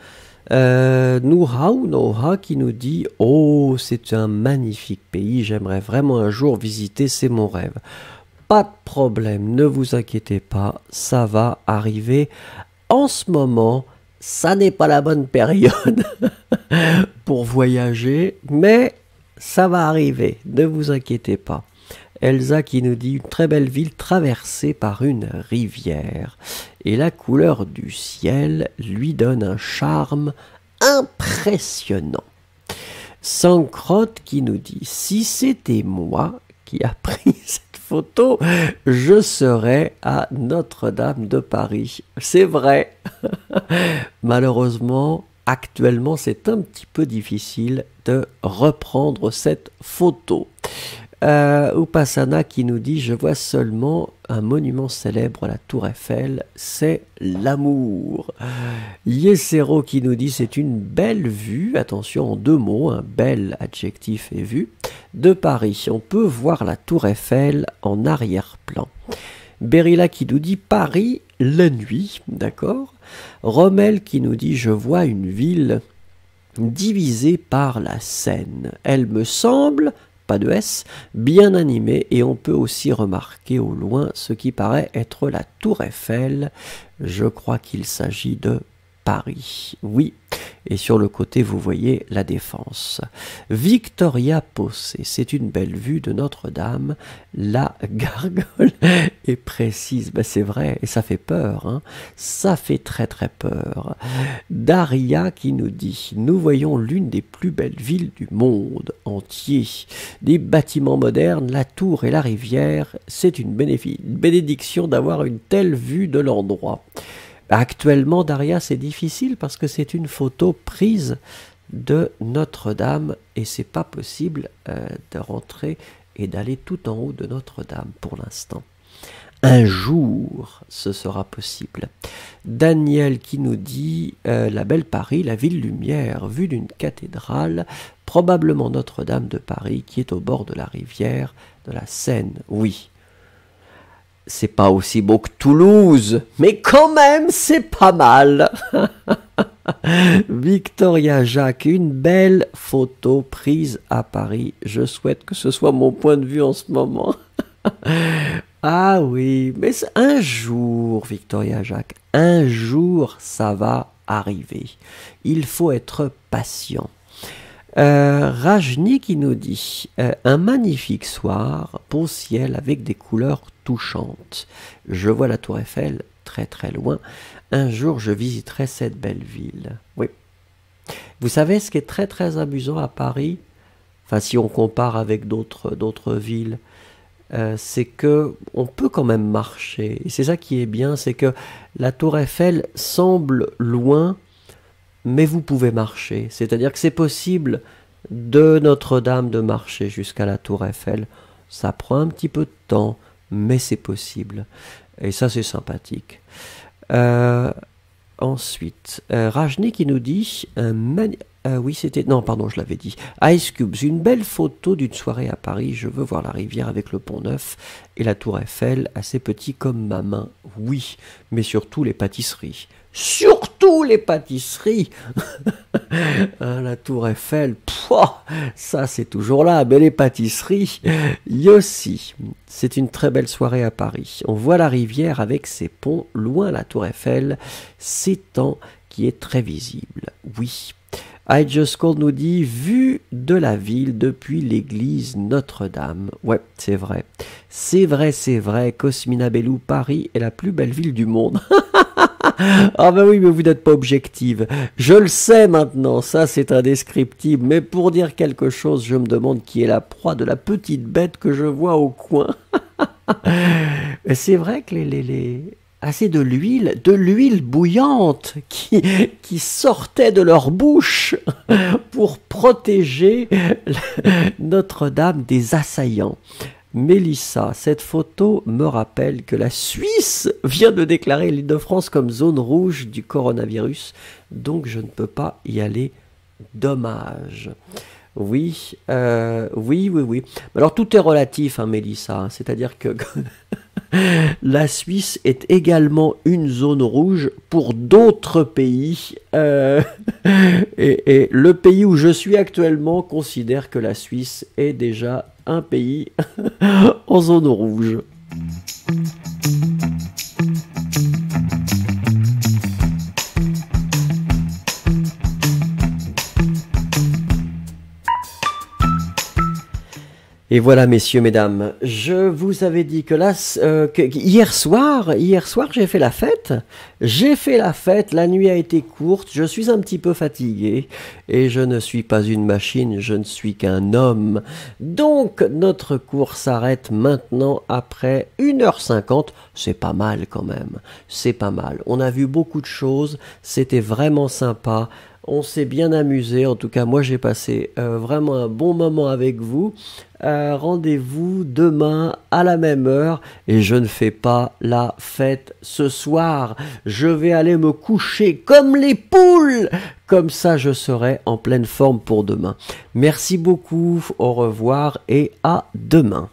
Noura ou Noha qui nous dit « Oh, c'est un magnifique pays, j'aimerais vraiment un jour visiter, c'est mon rêve. » Pas de problème, ne vous inquiétez pas, ça va arriver. En ce moment, ça n'est pas la bonne période pour voyager, mais ça va arriver, ne vous inquiétez pas. Elsa qui nous dit une très belle ville traversée par une rivière et la couleur du ciel lui donne un charme impressionnant. Sancrotte qui nous dit si c'était moi qui a pris cette photo, je serais à Notre-Dame de Paris. C'est vrai. Malheureusement, actuellement, c'est un petit peu difficile de reprendre cette photo. Upasana qui nous dit je vois seulement un monument célèbre, la tour Eiffel, c'est l'amour. Yesero qui nous dit c'est une belle vue, attention en deux mots, un bel adjectif et vue, de Paris. On peut voir la tour Eiffel en arrière-plan. Berilla qui nous dit Paris la nuit, d'accord. Rommel qui nous dit je vois une ville divisée par la Seine. Elle me semble pas de S, bien animé et on peut aussi remarquer au loin ce qui paraît être la tour Eiffel. Je crois qu'il s'agit de Paris. Oui. Et sur le côté, vous voyez la Défense. Victoria Possé, c'est une belle vue de Notre-Dame. La gargole est précise. Ben, c'est vrai, et ça fait peur. Hein. Ça fait très très peur. Daria qui nous dit « Nous voyons l'une des plus belles villes du monde entier. Des bâtiments modernes, la tour et la rivière. C'est une bénédiction d'avoir une telle vue de l'endroit. » Actuellement, Daria, c'est difficile parce que c'est une photo prise de Notre-Dame et c'est pas possible de rentrer et d'aller tout en haut de Notre-Dame pour l'instant. Un jour, ce sera possible. Daniel qui nous dit la belle Paris, la ville lumière, vue d'une cathédrale, probablement Notre-Dame de Paris qui est au bord de la rivière de la Seine. Oui. C'est pas aussi beau que Toulouse, mais quand même, c'est pas mal. Victoria Jacques, une belle photo prise à Paris. Je souhaite que ce soit mon point de vue en ce moment. Ah oui, mais un jour, Victoria Jacques, un jour, ça va arriver. Il faut être patient. Rajni qui nous dit un magnifique soir, beau ciel avec des couleurs touchantes. Je vois la tour Eiffel très très loin. Un jour je visiterai cette belle ville. Oui. Vous savez ce qui est très très amusant à Paris, enfin si on compare avec d'autres villes, c'est que on peut quand même marcher. Et c'est ça qui est bien, c'est que la tour Eiffel semble loin, mais vous pouvez marcher. C'est-à-dire que c'est possible de Notre-Dame de marcher jusqu'à la tour Eiffel. Ça prend un petit peu de temps, mais c'est possible. Et ça, c'est sympathique. Ensuite, Rajni qui nous dit... oui, c'était... Non, pardon, je l'avais dit. Ice Cubes, une belle photo d'une soirée à Paris. Je veux voir la rivière avec le Pont Neuf et la tour Eiffel, assez petit comme ma main. Oui, mais surtout les pâtisseries. Surtout les pâtisseries. La tour Eiffel, pouah, ça c'est toujours là, mais les pâtisseries, Yossi, c'est une très belle soirée à Paris. On voit la rivière avec ses ponts, loin la tour Eiffel, s'étend qui est très visible. Oui. I Just Called nous dit vue de la ville depuis l'église Notre-Dame. Ouais, c'est vrai. C'est vrai, c'est vrai. Cosmina Bellou, Paris est la plus belle ville du monde. Ah ben oui, mais vous n'êtes pas objective. Je le sais maintenant, ça c'est indescriptible. Mais pour dire quelque chose, je me demande qui est la proie de la petite bête que je vois au coin. C'est vrai que c'est de l'huile bouillante qui sortait de leur bouche pour protéger Notre-Dame des assaillants. Mélissa, cette photo me rappelle que la Suisse vient de déclarer l'Île-de-France comme zone rouge du coronavirus, donc je ne peux pas y aller. Dommage. Oui, oui. Alors tout est relatif, hein, Mélissa, hein, c'est-à-dire que la Suisse est également une zone rouge pour d'autres pays. Et le pays où je suis actuellement considère que la Suisse est déjà un pays en zone rouge. Et voilà, messieurs, mesdames, je vous avais dit que là, hier soir, j'ai fait la fête. La nuit a été courte, je suis un petit peu fatigué. Et je ne suis pas une machine, je ne suis qu'un homme. Donc, notre cours s'arrête maintenant après 1h50. C'est pas mal quand même, c'est pas mal. On a vu beaucoup de choses, c'était vraiment sympa. On s'est bien amusé, en tout cas moi j'ai passé vraiment un bon moment avec vous. Rendez-vous demain à la même heure et je ne fais pas la fête ce soir. Je vais aller me coucher comme les poules. Comme ça je serai en pleine forme pour demain. Merci beaucoup, au revoir et à demain.